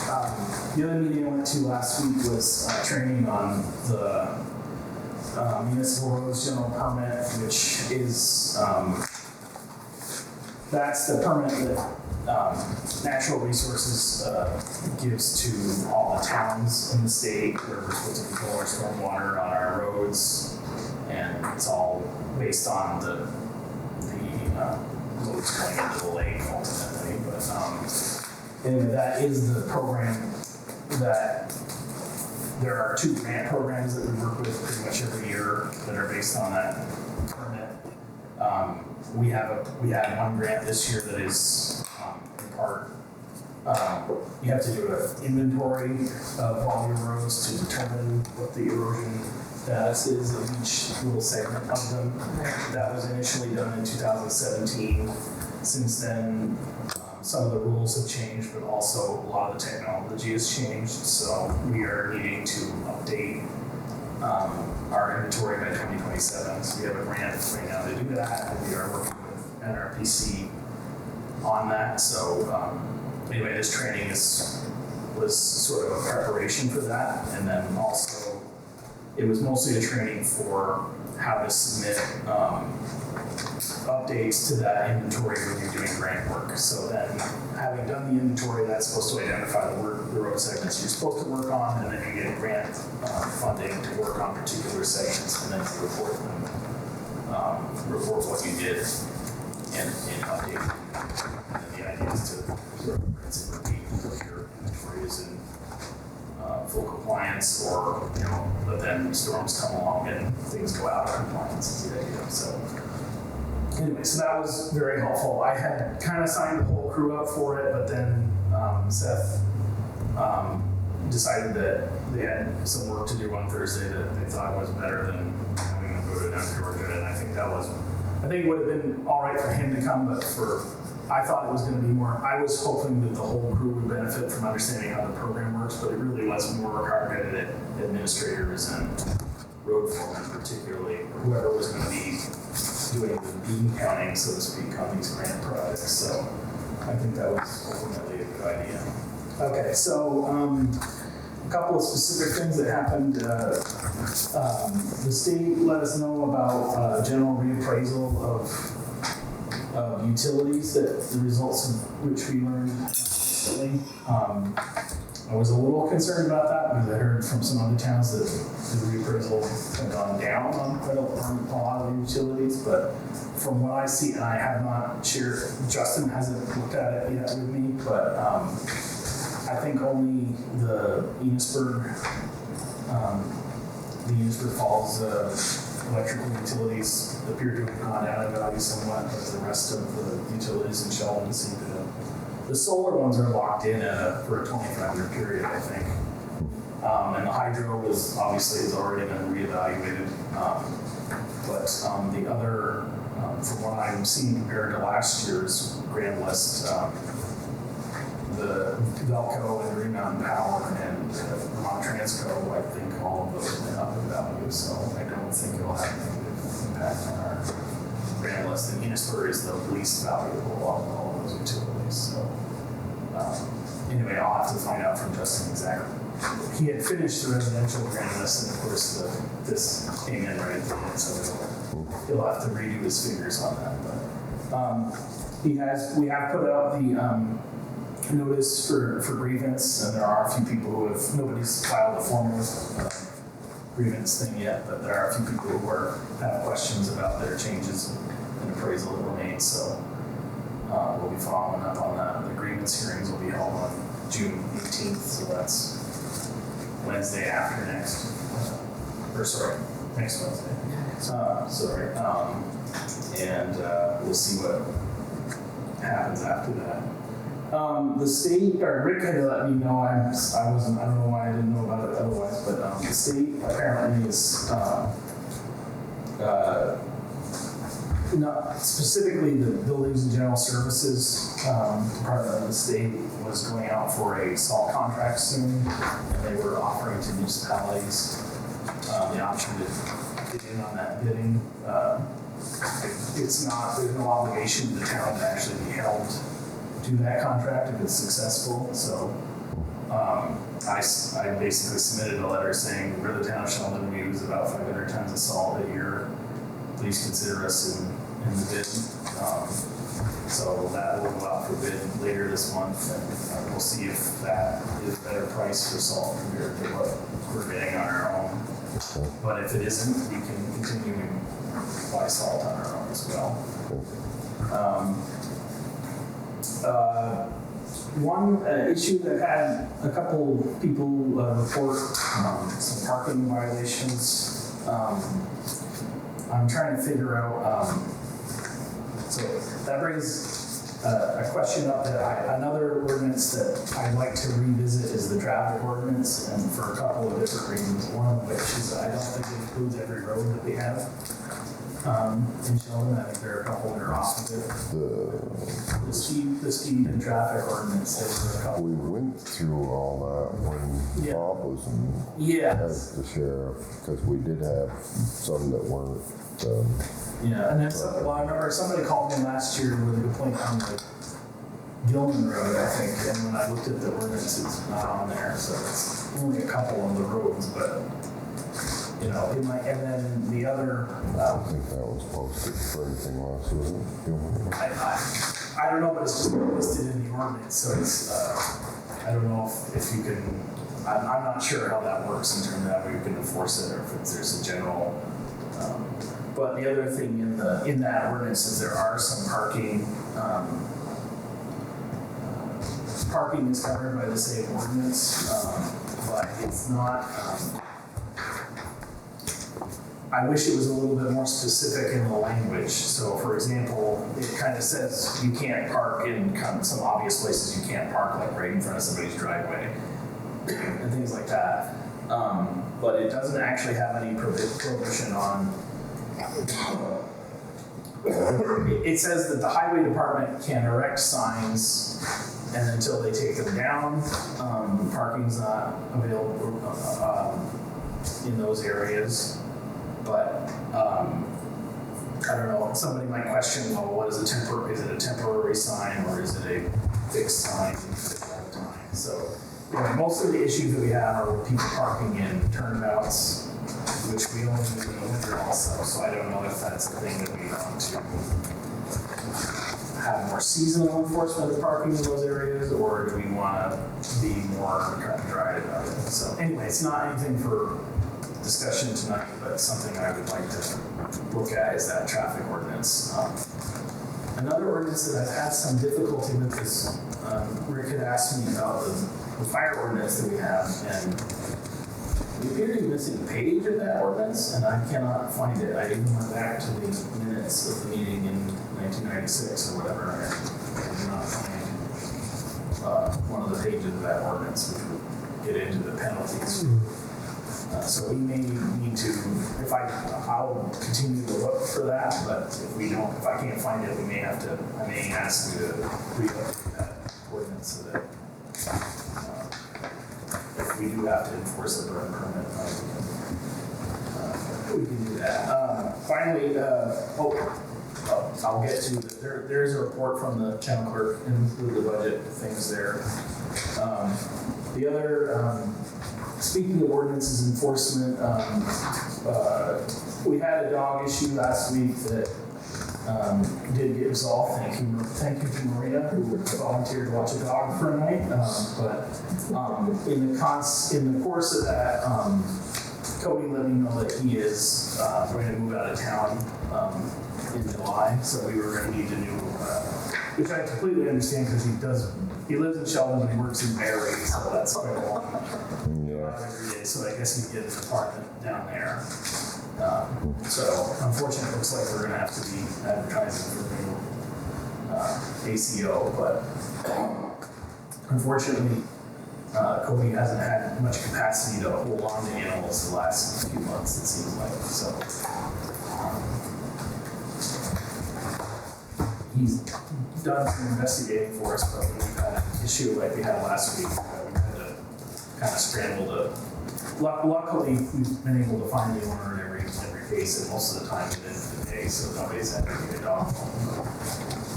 But the other meeting I went to last week was training on the municipal roads general permit, which is that's the permit that Natural Resources gives to all the towns in the state where we're supposed to control our stormwater on our roads and It's all based on the loads going into the lake ultimately. But anyway, that is the program that there are 2 grant programs that we work with pretty much every year that are based on that permit. We have one grant this year that is in part, you have to do an inventory of all your roads to determine what the erosion status is of each little segment of them. That was initially done in 2017. Since then, some of the rules have changed, but also a lot of the technology has changed. So we are needing to update our inventory by 2027. So we have a grant right now to do that, and we are working with NRPC on that. So anyway, this training was sort of a preparation for that, and then also it was mostly a training for how to submit updates to that inventory when you're doing grant work. So then, having done the inventory, that's supposed to identify the road segments you're supposed to work on, and then you get grant funding to work on particular segments, and then to report them, report what you did, and update. And then the idea is to sort of rinse and repeat what your inventory is in full compliance, or but then storms come along and things go out of compliance is the idea. So anyway, so that was very helpful. I had kind of signed the whole crew up for it, but then Seth decided that they had some work to do on Thursday that they thought was better than having them go down to Georgia, and I think it would have been all right for him to come, but I thought it was going to be more, I was hoping that the whole crew would benefit from understanding how the program works, but it really was more targeted at administrators and road foremen particularly, or whoever was going to be doing the bean counting, so to speak, on these grant projects. So I think that was ultimately a good idea. Okay, so a couple of specific things that happened. The state let us know about general reappraisal of utilities, that the results of which we learned recently. I was a little concerned about that because I heard from some other towns that the reappraisal had gone down on quite a lot of the utilities, but from what I see, and I have not shared, Justin hasn't looked at it yet with me, but I think only the Enosburg Falls electrical utilities appear to have gone down in value somewhat, but the rest of the utilities in Sheldon seem to. The solar ones are locked in for a 25-year period, I think. And the hydro has already been reevaluated. But the other, from what I'm seeing compared to last year's grand list, the Velco and Green Mountain Power and Vermont Transco, I think all of those went up in value. So I don't think it'll have a negative impact on our grand list. And Enosburg is the least valuable of all of those utilities. So anyway, I'll have to find out from Justin exactly. He had finished the residential grand list, and of course this came in right at the end, so he'll have to redo his figures on that. But we have put out the notice for grievance, and there are a few people who nobody's filed a formal grievance thing yet, but there are a few people who have questions about their changes in appraisal that were made, so we'll be following up on that. The grievance hearings will be held on June 18th, so that's Wednesday after next, next Wednesday. And we'll see what happens after that. The state, Rick had to let me know, I don't know why I didn't know about it otherwise, but the state apparently is, not specifically the Buildings and General Services Department of the state was going out for a salt contract soon, and they were offering to municipalities the option to get in on that bidding. There's no obligation to the town to actually be held to that contract if it's successful. So I basically submitted a letter saying, we're the town of Sheldon, we use about 500 tons of salt a year. Please consider us in the bid. So that will go out for bid later this month, and we'll see if that is a better price for salt compared to what we're getting on our own. But if it isn't, we can continue to buy salt on our own as well. One issue that had a couple people report some parking violations. I'm trying to figure out, so that brings a question up that another ordinance that I'd like to revisit is the traffic ordinance, and for a couple of different reasons. One of which is I don't think it includes every road that we have in Sheldon. I think there are a couple that are off of it. The speed and traffic ordinance, there were a couple. We went through all that when Bob was as the sheriff, because we did have some that weren't. Yeah, and then I remember somebody called me last year with a complaint on the Gilman Road, I think, and when I looked at the ordinance, it's not on there, so it's only a couple of the roads, but, you know, it might, and then the other. I don't think that was posted for anything else, was it? I don't know, but it's just listed in the ordinance, so it's, I don't know if you can, I'm not sure how that works in terms of how you can enforce it, or if there's a general, but the other thing in that ordinance is there are some parking. Parking is covered by the same ordinance, but it's not. I wish it was a little bit more specific in the language. So, for example, it kind of says you can't park in some obvious places. You can't park like right in front of somebody's driveway and things like that. But it doesn't actually have any prohibition on. It says that the highway department can erect signs, and until they take them down, parking's not available in those areas. But I don't know. Somebody might question, well, what is a is it a temporary sign or is it a fixed sign at all time? So most of the issues that we have are with people parking in turnabouts, which we only do in the winter also, so I don't know if that's a thing that we want to have more seasonal enforcement of parking in those areas, or do we want to be more cut and dried about it? So anyway, it's not anything for discussion tonight, but something I would like to look at is that traffic ordinance. Another ordinance that I've had some difficulty with is, Rick had asked me about the fire ordinance that we have, and we appear to be missing a page of that ordinance, and I cannot find it. I even went back to the minutes of the meeting in 1996 or whatever, and I did not find one of the pages of that ordinance, which would get into the penalties. So we may need to, I'll continue to look for that, but if I can't find it, I may ask you to re-update that ordinance so that if we do have to enforce a burn permit, we can do that. Finally, I'll get to there's a report from the town clerk include the budget things there. The other, speaking of ordinances enforcement, we had a dog issue last week that did get resolved. Thank you to Maria, who volunteered to watch a dog for a night. In the course of that, Cody let me know that he is going to move out of town in July. So we were going to need a new, which I completely understand because he lives in Sheldon and he works in Barrie, so that's quite a long every day. So I guess he'd get an apartment down there. So unfortunately, it looks like we're going to have to be advertising for new ACO, but unfortunately, Cody hasn't had much capacity to hold on to animals the last few months, it seems like. So he's done some investigating for us, but we've had an issue like we had last week. We had to kind of scramble to. Luckily, we've been able to find the owner in every case, and most of the time within the day, so nobody's had to get a dog home.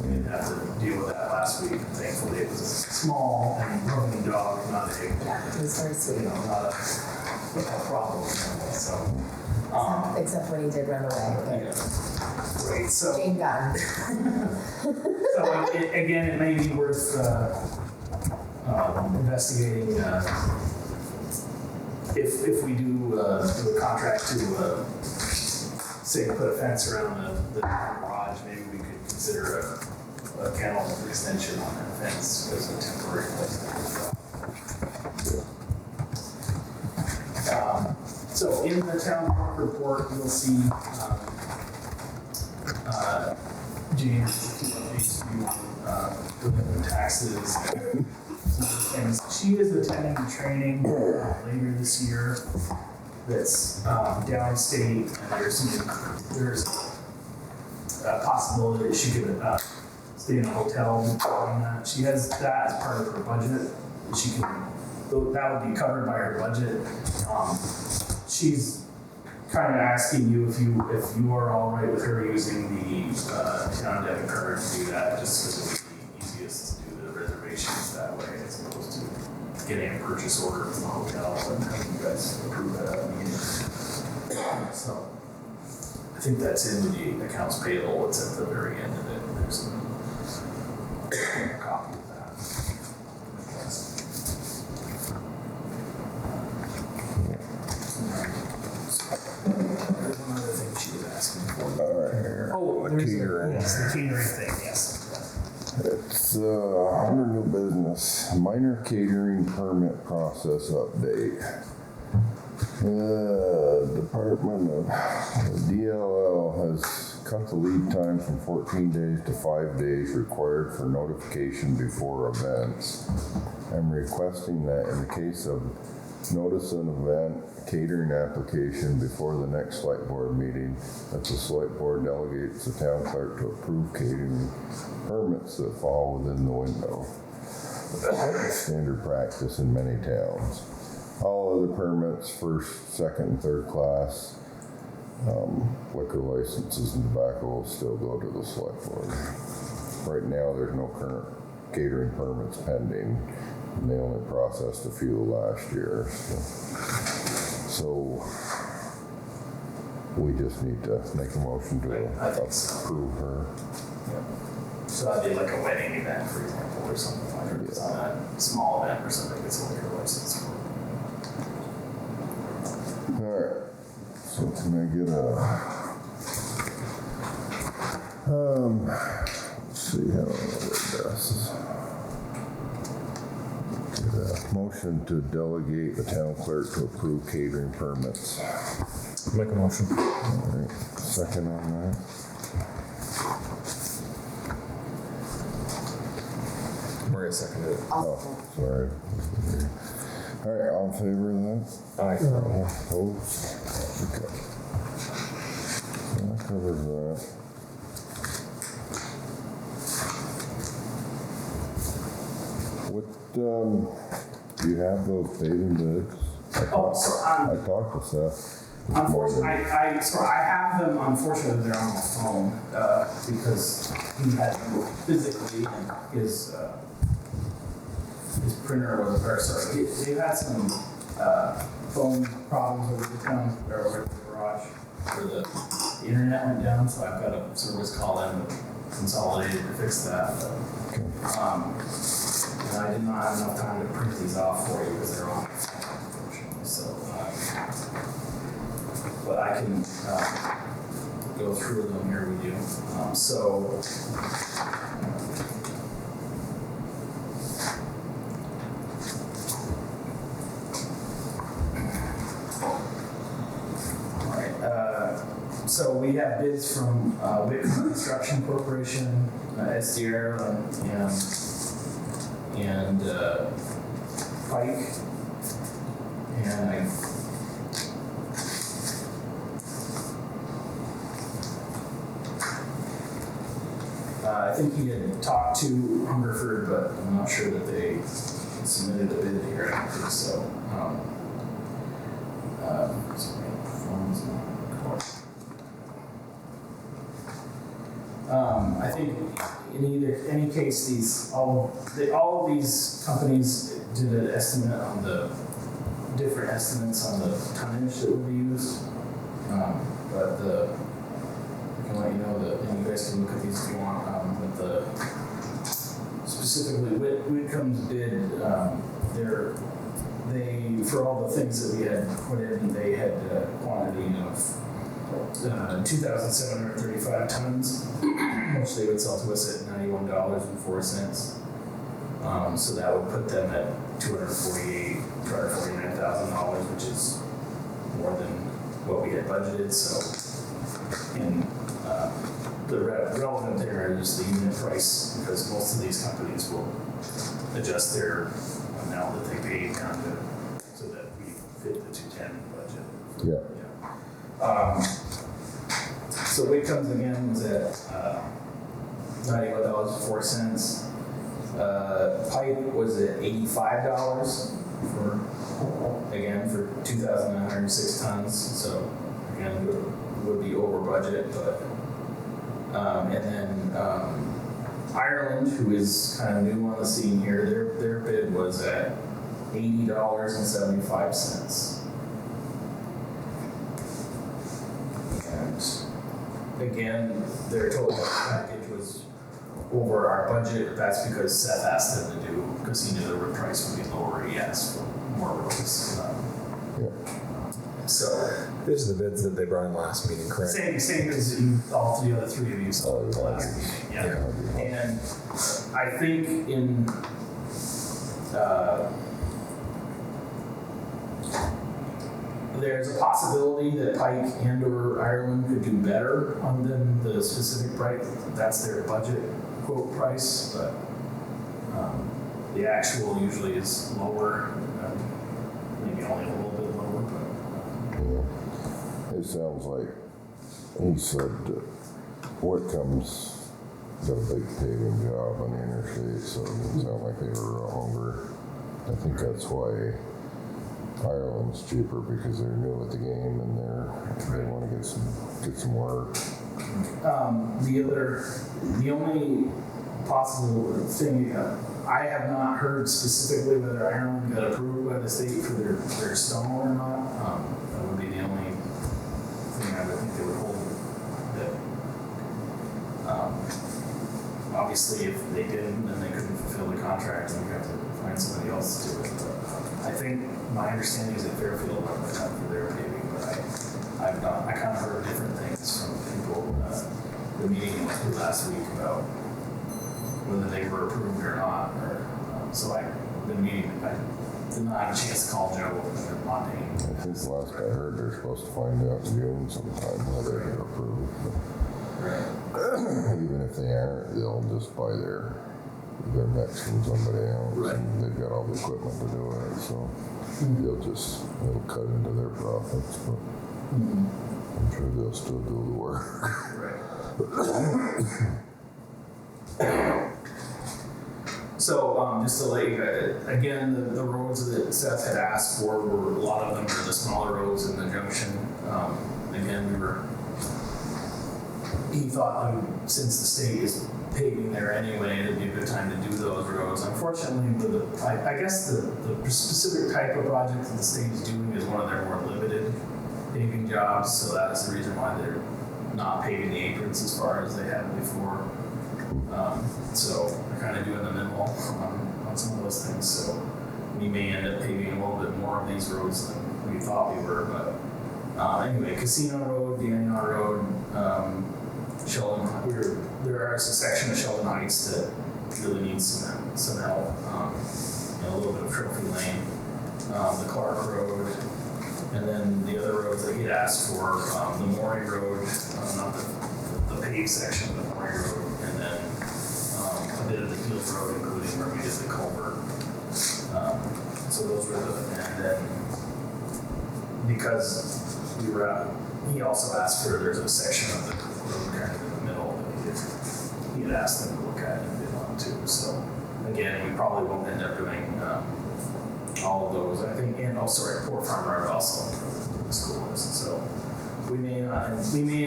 We didn't have to deal with that last week. Thankfully, it was a small and loving dog, not a it was very sweet. not a problem. So, Except when he did run away. Great. So, Jane got him. so again, it may be worth investigating if we do a contract to, say, put a fence around the garage, maybe we could consider a kennel extension on that fence as a temporary place. So in the town clerk report, you'll see James updates you on the taxes and some other things. She is attending a training later this year that's downstate, and there's a possibility that she could stay in a hotel doing that. She has that as part of her budget. She can, that would be covered by her budget. She's kind of asking you if you are all right with her using the town debit card to do that, just because it would be easiest to do the reservations that way as opposed to getting a purchase order from the hotel and having you guys approve that at a meeting. So I think that's in the accounts payable. It's at the very end of it. There's a copy of that. There's one other thing she was asking for. All right, here. Oh, The there's catering. the catering thing, yes. It's under new business, minor catering permit process update. Department of DLL has cut the lead time from 14 days to 5 days required for notification before events. I'm requesting that in the case of notice an event catering application before the next select board meeting, that the select board delegates the town clerk to approve catering permits that fall within the window. Standard practice in many towns. All other permits, first, second, and third class, liquor licenses and tobacco will still go to the select board. Right now, there's no current catering permits pending, and they only processed a few last year. So we just need to make a motion to I think so. approve her. Yeah. So that'd be like a wedding event, for example, or something like that. It's on a small event or something, it's a liquor license. All right, so can I get let's see how it does. Get a motion to delegate the town clerk to approve catering permits. Make a motion. All right, second on that. Maria seconded it. Oh, sorry. All right, all in favor of that? Aye. All opposed? Okay. That covers that. What, do you have those paving bids? Oh, so I talked to Seth. this morning. Unfortunately, I have them, unfortunately, they're on my phone, because he had them physically, and his printer was, or sorry, they've had some, phone problems over the town, or over the garage, where the internet went down, so I've got a service call in to consolidate to fix that. Okay. And I did not have enough time to print these off for you because they're on my phone, unfortunately, so, but I can, go through them here with you. So we have bids from Whitman Construction Corporation, SDR, and Pike, and I think he had talked to Hungerford, but I'm not sure that they submitted a bid here. I don't think so. I think in any case, all of these companies did an estimate on the different estimates on the tonnage that would be used. But I can let you know that, and you guys can look at these if you want. But specifically Whitcomb's bid, they for all the things that we had put in, they had a quantity of 2,735 tons, which they would sell to us at $91.04. So that would put them at $249,000, which is more than what we had budgeted. So, and the relevant there is the unit price, because most of these companies will adjust their amount that they pay down to so that we fit the 210 budget. Yeah. So weight comes again was at $91.04. Pipe was at $85 for 2,906 tons. So again, would be over budget, but and then Ireland, who is kind of new on the scene here, their bid was at $80.75. And again, their total package was over our budget. That's because Seth asked them to do, because he knew the road price would be lower. He asked for more roads. So These are the bids that they brought in last meeting, correct? same as all the other three of you saw in the last meeting. Yeah. And I think in there's a possibility that Pike and/or Ireland could do better on than the specific price. That's their budget quote price, but the actual usually is lower, maybe only a little bit lower. But It sounds like he said Whitcomb's got a big paving job on the interstate, so it didn't sound like they were real hungry. I think that's why Ireland's cheaper, because they're new at the game and they want to get some work. The only possible thing, I have not heard specifically whether Ireland got approved by the state for their stone or not. That would be the only thing I would think they would hold. That obviously, if they didn't, then they couldn't fulfill the contract, and we have to find somebody else to do it. But I think my understanding is that Fairfield went with that for their paving, but I kind of heard different things from people. The meeting went through last week about whether they were approved or not. So I did not have a chance to call Joe and Monty. I think the last I heard, they're supposed to find out in June sometime whether they're approved. Right. Even if they aren't, they'll just buy their mix from somebody else. Right. And they've got all the equipment to do it, so it'll cut into their profits, but I'm sure they'll still do the work. Right. So just to let you guys, again, the roads that Seth had asked for were, a lot of them are the smaller roads in the junction. Again, he thought that since the state is paving there anyway, it'd be a good time to do those roads. Unfortunately, I guess the specific type of project that the state is doing is one of their more limited paving jobs, so that is the reason why they're not paving the aprons as far as they have before. So they're kind of doing the minimal on some of those things. So we may end up paving a little bit more of these roads than we thought we were. But anyway, Casino Road, Danyon Road, Sheldon. There is a section of Sheldon Heights that really needs some help. And a little bit of Trophy Lane, the Clark Road, and then the other roads that he'd asked for, the Maury Road, not the paved section of the Maury Road, and then a bit of the Heels Road, including where we did the culvert. So those were and then because we were he also asked for, there's a section of the road kind of in the middle that he had asked them to look at and bid on too. So again, we probably won't end up doing all of those. I think, and also Port Farm Road also the school is. So we may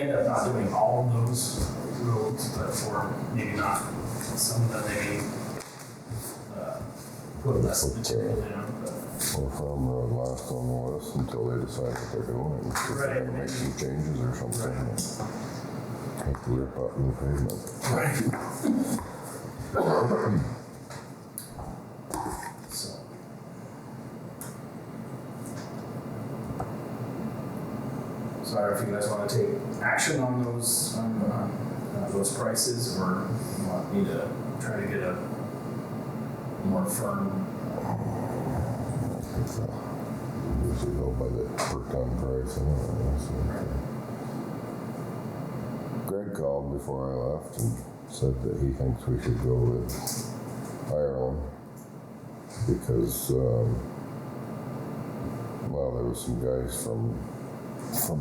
end up not doing all of those roads, but or maybe not some of them. Maybe put less material down. Or Farm Road last on the list until they decide what they're doing. If they're going to make some changes or something. Take the rip up new pavement. Right. So. about if you guys want to take action on those prices, or you want me to try to get a more firm. Usually go by the per ton price anyway. So. Greg called before I left and said that he thinks we should go with Ireland because, well, there was some guys from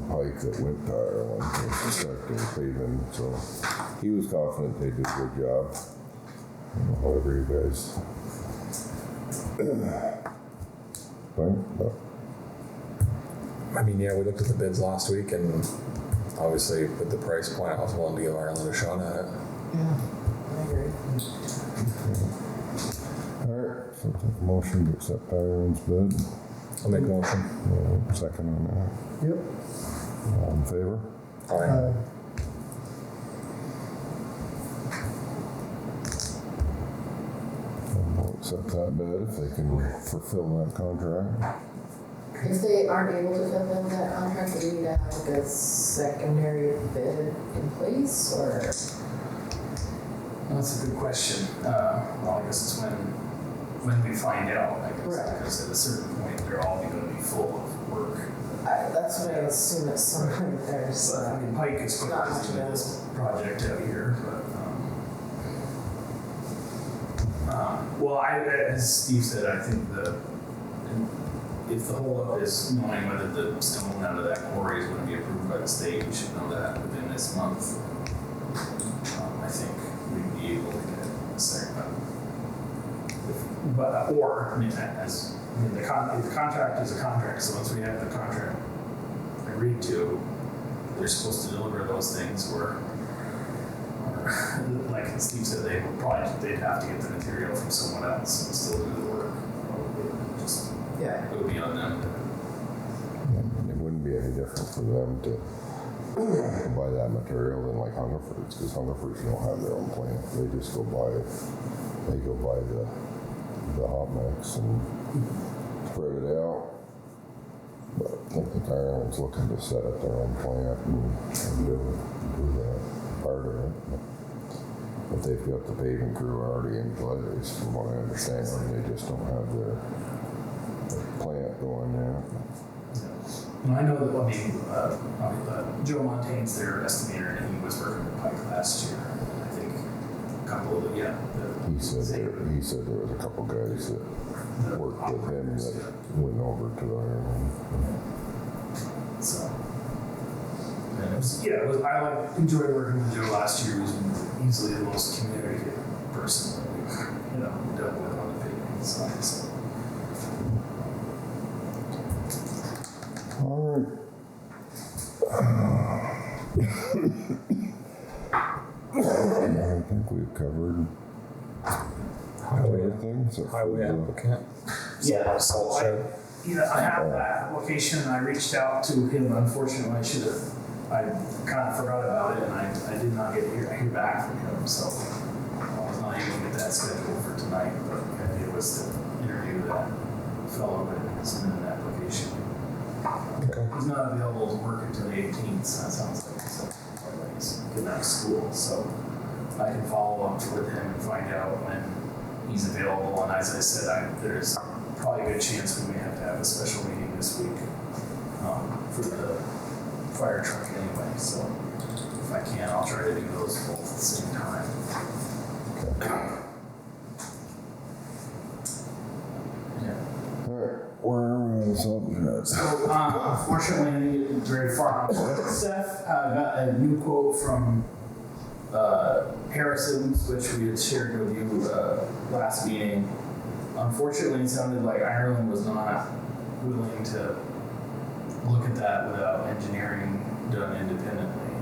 Pike that went to Ireland to start their paving, so he was confident they did a good job. However, you guys think, but I mean, yeah, we looked at the bids last week, and obviously with the price point, I was willing to give Ireland a shot at it. Yeah, I agree. alright, so take a motion to accept Ireland's bid. I'll make a motion. Second on that. Yep. All in favor? Aye. And we'll accept that bid if they can fulfill that contract. If they aren't able to fulfill that contract, do we need to have like a secondary bid in place, or? Well, that's a good question. Well, I guess it's when we find out, I guess, Right. because at a certain point, they're all going to be full of work. That's what I assume at some point there's. But I mean, Pike is Not quite much busy with this available. project out here, but, well, as Steve said, I think if the holdup is knowing whether the stone out of that quarry is going to be approved by the state, we should know that within this month. I think we'd be able to get a second. Or, I mean, the contract is a contract, so once we have the contract agreed to, they're supposed to deliver those things, or like Steve said, they'd have to get the material from someone else and still do the work. Yeah. It would be on them to. And it wouldn't be any different for them to buy that material than like Hungerford's, because Hungerford's don't have their own plant. They just go buy the hot mix and spread it out. But I think Ireland's looking to set up their own plant and do that part of it. But they've got the paving crew already in place, from what I understand. They just don't have their plant going yet. And I know that, Joe Montaigne's their estimator, and he was working with Pike last year. And I think a couple of He said there was a couple guys that worked with him that went over to Ireland. So, and I enjoyed working with Joe last year. He was easily the most communicative person that we've, dealt with on the paving side. So. All right. I think we've covered everything. Highway applicant. Yeah, Salt so shed. I have that application, and I reached out to him. Unfortunately, I kind of forgot about it, and I did not hear back from him, so I was not able to get that scheduled for tonight, but it was the interview that fellow that submitted an application. Okay. He's not available to work until the 18th, so that sounds like he's getting out of school, so I can follow up with him and find out when he's available. And as I said, there's probably a good chance we may have to have a special meeting this week for the fire truck anyway. So if I can, I'll try to do those both at the same time. Yeah. All right, where are we on salt shed? So unfortunately, I didn't get very far. Seth got a new quote from Harrison's, which we had shared with you last meeting. Unfortunately, it sounded like Ireland was not willing to look at that without engineering done independently.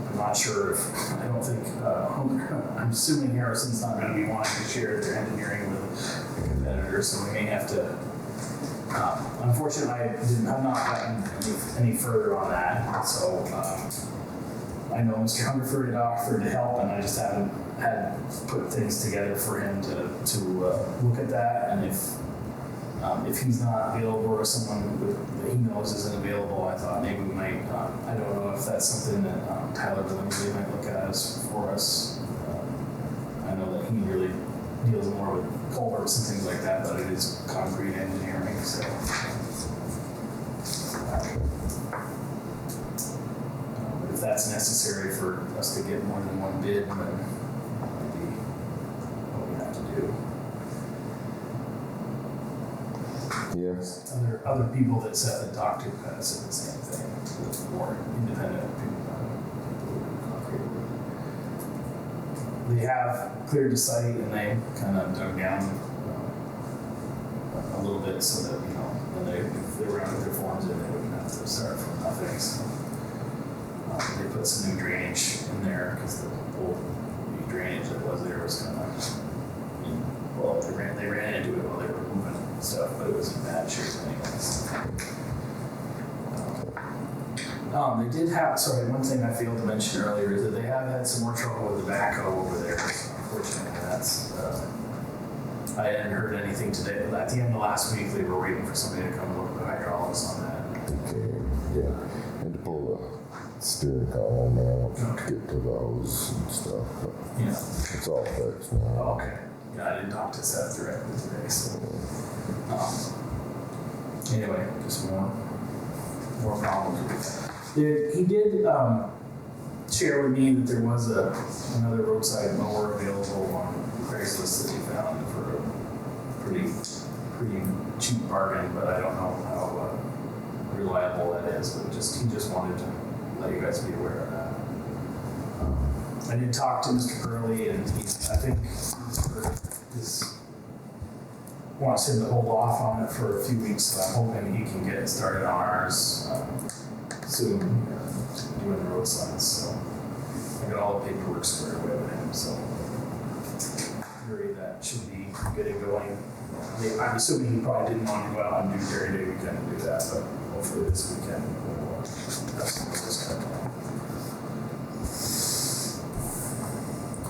I'm not sure if, I don't think, I'm assuming Harrison's not going to be wanting to share their engineering with a competitor, so we may have to. Unfortunately, I have not gotten any further on that, so I know Mr. Hungerford had offered to help, and I just haven't had put things together for him to look at that, and if if he's not available or someone that he knows isn't available, I thought maybe we might, I don't know if that's something that Tyler Billingsley might look at as for us. I know that he really deals more with culverts and things like that, but it is concrete engineering, so. But if that's necessary for us to get more than one bid, then that might be what we have to do. Yes. Other people that Seth had talked to kind of said the same thing, the more independent people who do concrete work. They have cleared the site and they kind of dug down a little bit so that, you know, when if they were going to put their forms in, they wouldn't have to start from nothing. So they put some new drainage in there because the old drainage that was there was kind of, well, they ran into it while they were moving stuff, but it was in bad shape anyways. They did have, sorry, one thing I failed to mention earlier is that they have had some more trouble with the backhoe over there. So unfortunately, that's, I hadn't heard anything today. At the end of last week, they were waiting for somebody to come look at the hydraulics on that. Okay, yeah. And to pull the steering column out, get to the hose and stuff, but Yeah. it's all fixed now. Oh, okay. Yeah, I didn't talk to Seth directly today, so. Anyway, just more problems. He did share with me that there was another roadside mower available on Craigslist that he found for a pretty cheap bargain, but I don't know how reliable that is. But he just wanted to let you guys be aware of that. I did talk to Mr. Curley, and I think wants him to hold off on it for a few weeks, so I'm hoping he can get started on ours soon, doing the road signs. So I got all the paperwork squared away with him, so Yuri, that should be getting going. I'm assuming he probably didn't want to go out and do Dairy Day weekend and do that, but hopefully this weekend we'll have some of this kind of.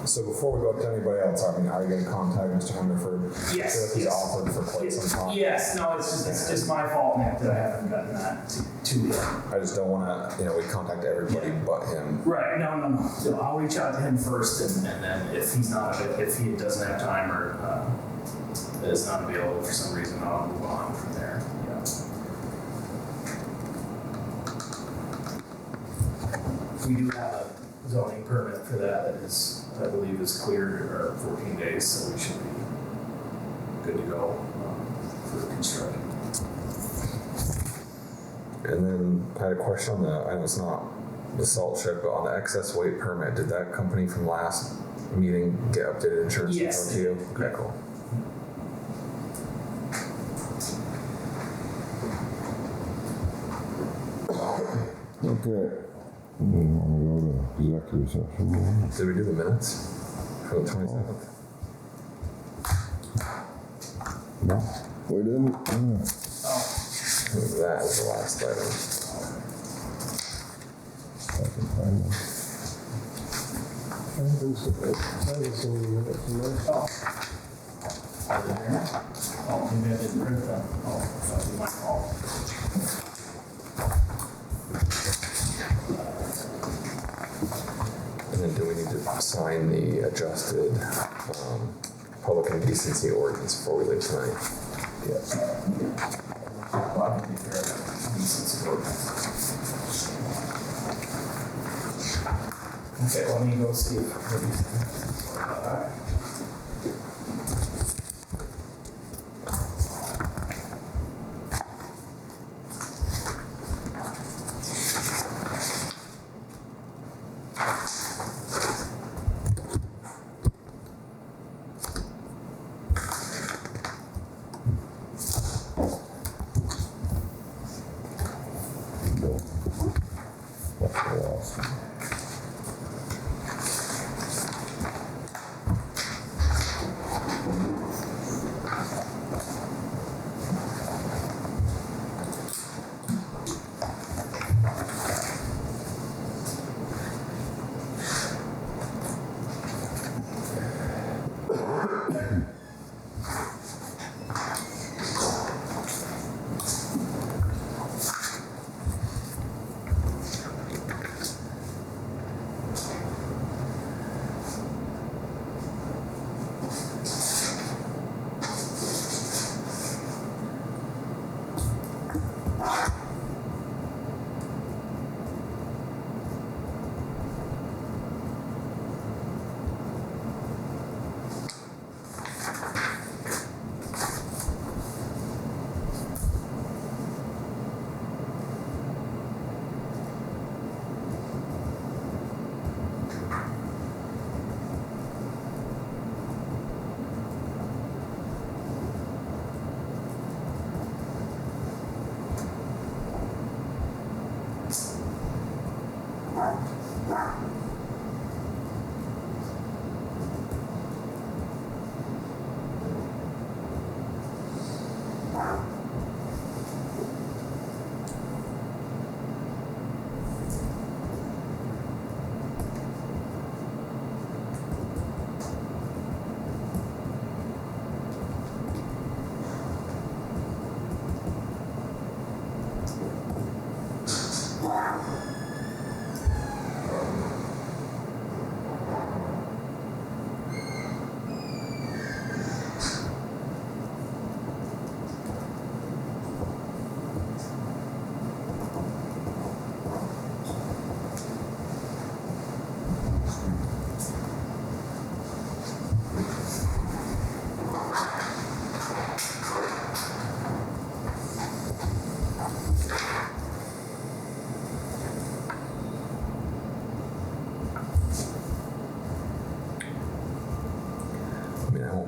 So before we go up to anybody else, I mean, are you going to contact Mr. Hungerford? Yes, I feel like he's yes. offered for quite some time. Yes, no, it's just my fault, Nick, that I haven't gotten that to him. I just don't want to, we contact everybody but him. Right, no. So I'll reach out to him first, and then if he doesn't have time or is not available for some reason, I'll move on from there. Yeah. We do have a zoning permit for that is, I believe, is cleared or 14 days, so we should be good to go for construction. And then I had a question on I know it's not the salt shed, but on the excess weight permit, did that company from last meeting get updated insurance Yes. to you? Okay, cool. Okay. We want to go to executive session. Did we do the minutes for the 27th? No, we didn't. I think that was the last item. I can find them. I haven't seen any minutes from there. Maybe I didn't print them. That'd be my fault. And then do we need to sign the adjusted public indecency ordinance before we leave tonight? Yes. Well, I can be fair to decency ordinance. Okay, let me go see what you think. Alright.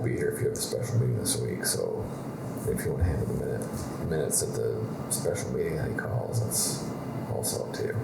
be here if you have the special meeting this week, so if you want to handle the minutes at the special meeting that he calls, that's also up to you.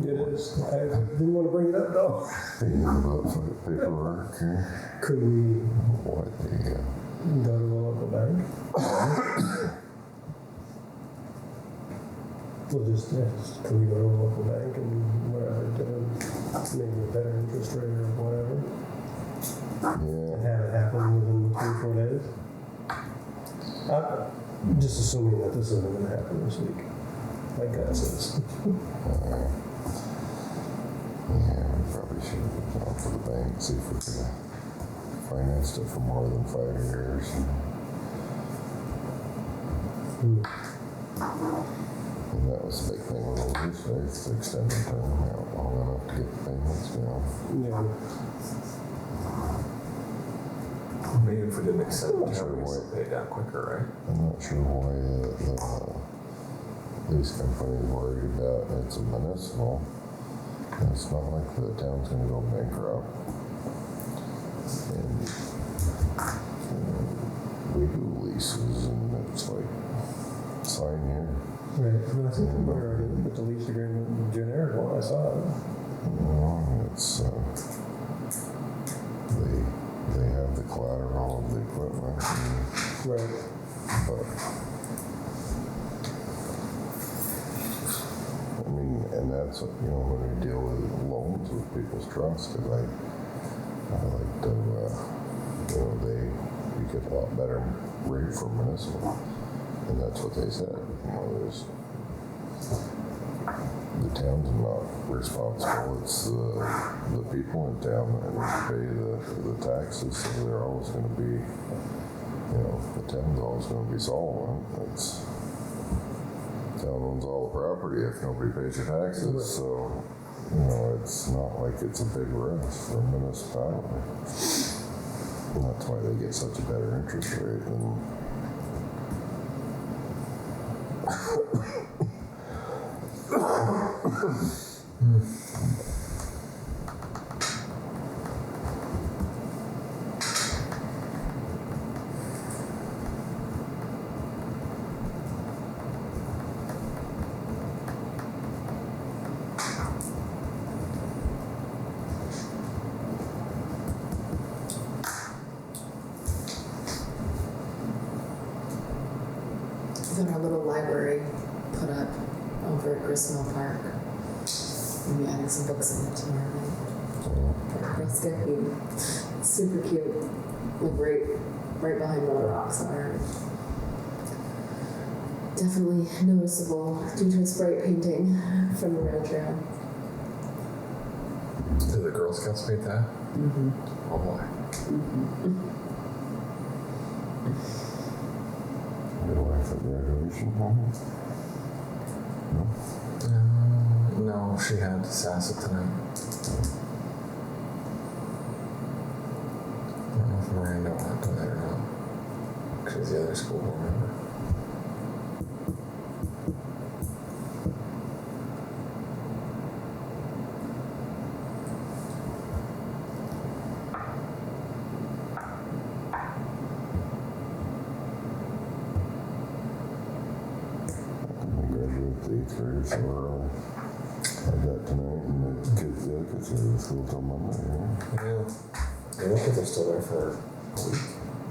It is. I didn't want to bring it up though. Thinking about paperwork, Could we what the, go to a local bank? We'll just, can we go to a local bank and whatever, get maybe a better interest rate or whatever? yeah, And have it happen within 3 or 4 days? Just assuming that this isn't going to happen this week. My guess is. yeah, we probably should have gone to the bank, see if we could have financed it for more than 5 years. And that was the big thing with all these rates, to extend the term out long enough to get the payments down. Yeah. Maybe if we didn't accept the Sure, term, we why- still pay it down quicker, right? I'm not sure why these companies worried about it's a municipal. It's not like the town's gonna go bankrupt. And we do leases and it's like, sign here. Right. No, I think we already put the lease agreement in generic one. I saw it. It's, they have the collateral of the equipment, Right. but I mean, and that's, when we deal with loans with people's trust, because I like to, you get a lot better rate for municipal, and that's what they said, there's, the town's not responsible, it's the people in town that pay the taxes, so they're always gonna be, the town's always gonna be solvent, town owns all the property if nobody pays your taxes, so, it's not like it's a big risk for a municipality. And that's why they get such a better interest rate than Then our little library put up over at Gristmill Park. We'll be adding some books in there tomorrow night. It's gonna be super cute. Like right behind where the rocks are. Definitely noticeable due to a spray painting from the rail trail. Did the Girl Scouts paint that? Mm-hmm. Oh boy. your wife at graduation. No, she had Sassa tonight. I don't know if Miranda went to that or not. She's the other school board member. I graduated the 8th grade, so I got tonight, and the kids are to school till Monday. Yeah. The kids are still there for a week.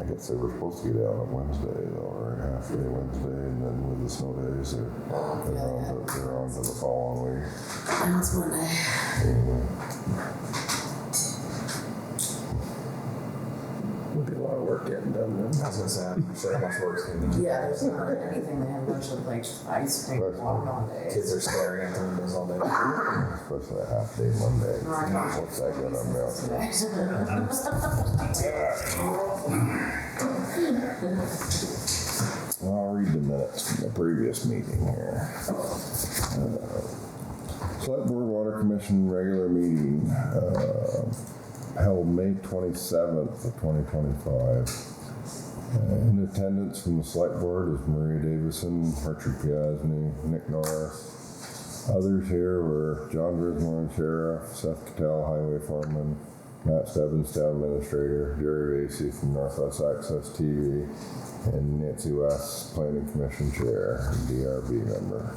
I guess they were supposed to get out on Wednesday though, or half day Wednesday, and then with the snow days, they're on to the following week. And it's Monday. Would be a lot of work getting done then. I was gonna say, I'm sure how much work's gonna be. Yeah, there's not anything. They have a bunch of like ice cream walking all day. Kids are staring at the windows all day. Especially a half day Monday. No, I got What's that gonna melt? I'll read the minutes from the previous meeting here. Select Board Water Commission regular meeting held May 27th of 2025. In attendance from the Select Board is Maria Davison, Richard Piasny, Nick Norris. Others here were John Griswold, Sheriff, Seth Cattell, Highway Foreman, Matt Stebbins, Town Administrator, Jerry Vasey from Northwest Access TV, and Nancy West, Planning Commission Chair, and DRB member.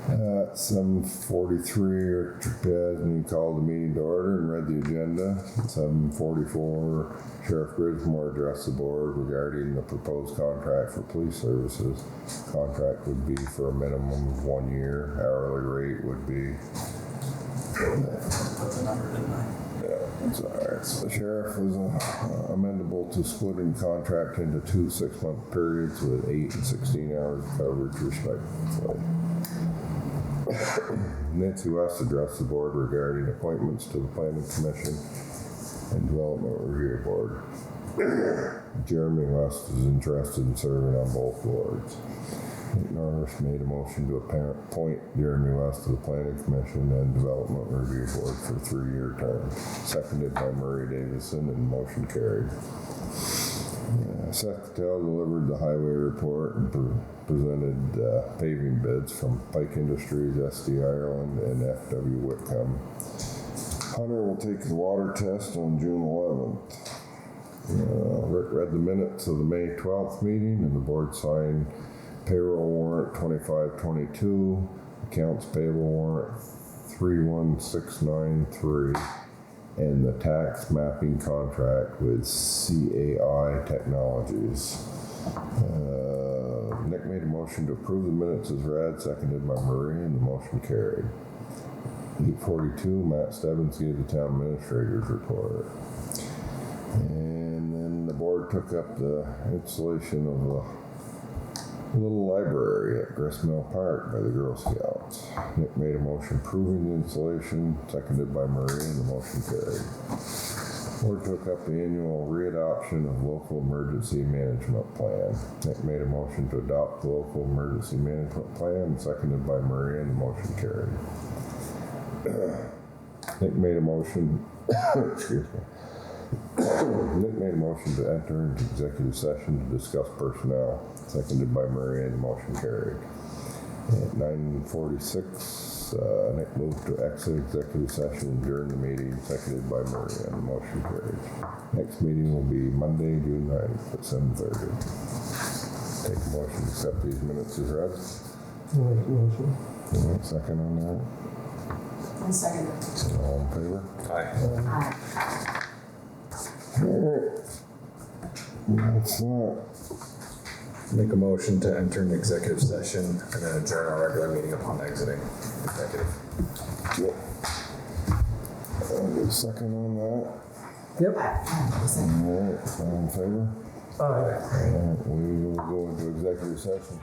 At 7:43, Richard Piasny called the meeting to order and read the agenda. At 7:44, Sheriff Griswold addressed the board regarding the proposed contract for police services. Contract would be for a minimum of 1 year. Hourly rate would be. Put the number, didn't I? Yeah, it's all right. So the sheriff was amendable to splitting contract into 2 6-month periods with 8 and 16 hours of coverage respectively. Nancy West addressed the board regarding appointments to the Planning Commission and Development Review Board. Jeremy West is interested in serving on both boards. Nick Norris made a motion to appoint Jeremy West to the Planning Commission and Development Review Board for a 3-year term. Seconded by Maria Davison, and motion carried. Seth Cattell delivered the highway report and presented paving bids from Pike Industries, SD Ireland, and FW Whitcomb. Hunter will take the water test on June 11th. Rick read the minutes of the May 12th meeting, and the board signed payroll warrant 2522, accounts payable warrant 31693, and the tax mapping contract with CAI Technologies. Nick made a motion to approve the minutes as read, seconded by Marie, and the motion carried. 8:42, Matt Stebbins gave the town administrator's report. And then the board took up the installation of the little library at Gristmill Park by the Girl Scouts. Nick made a motion approving the installation, seconded by Marie, and the motion carried. Board took up the annual readoption of local emergency management plan. Nick made a motion to adopt the local emergency management plan, seconded by Marie, and the motion carried. Nick made a motion, excuse me. Nick made a motion to enter into executive session to discuss personnel, seconded by Maria, and the motion carried. At 9:46, Nick moved to exit executive session during the meeting, seconded by Maria, and the motion carried. Next meeting will be Monday, June 9th at 7:30. Take a motion to accept these minutes as read. Motion. Second on that. One second. All in favor? Aye. That's that. Make a motion to enter an executive session and then adjourn our regular meeting upon exiting executive. Yep. I'll get a second on that. Yep. All right, all in favor? Aye. All right, we will go into executive session.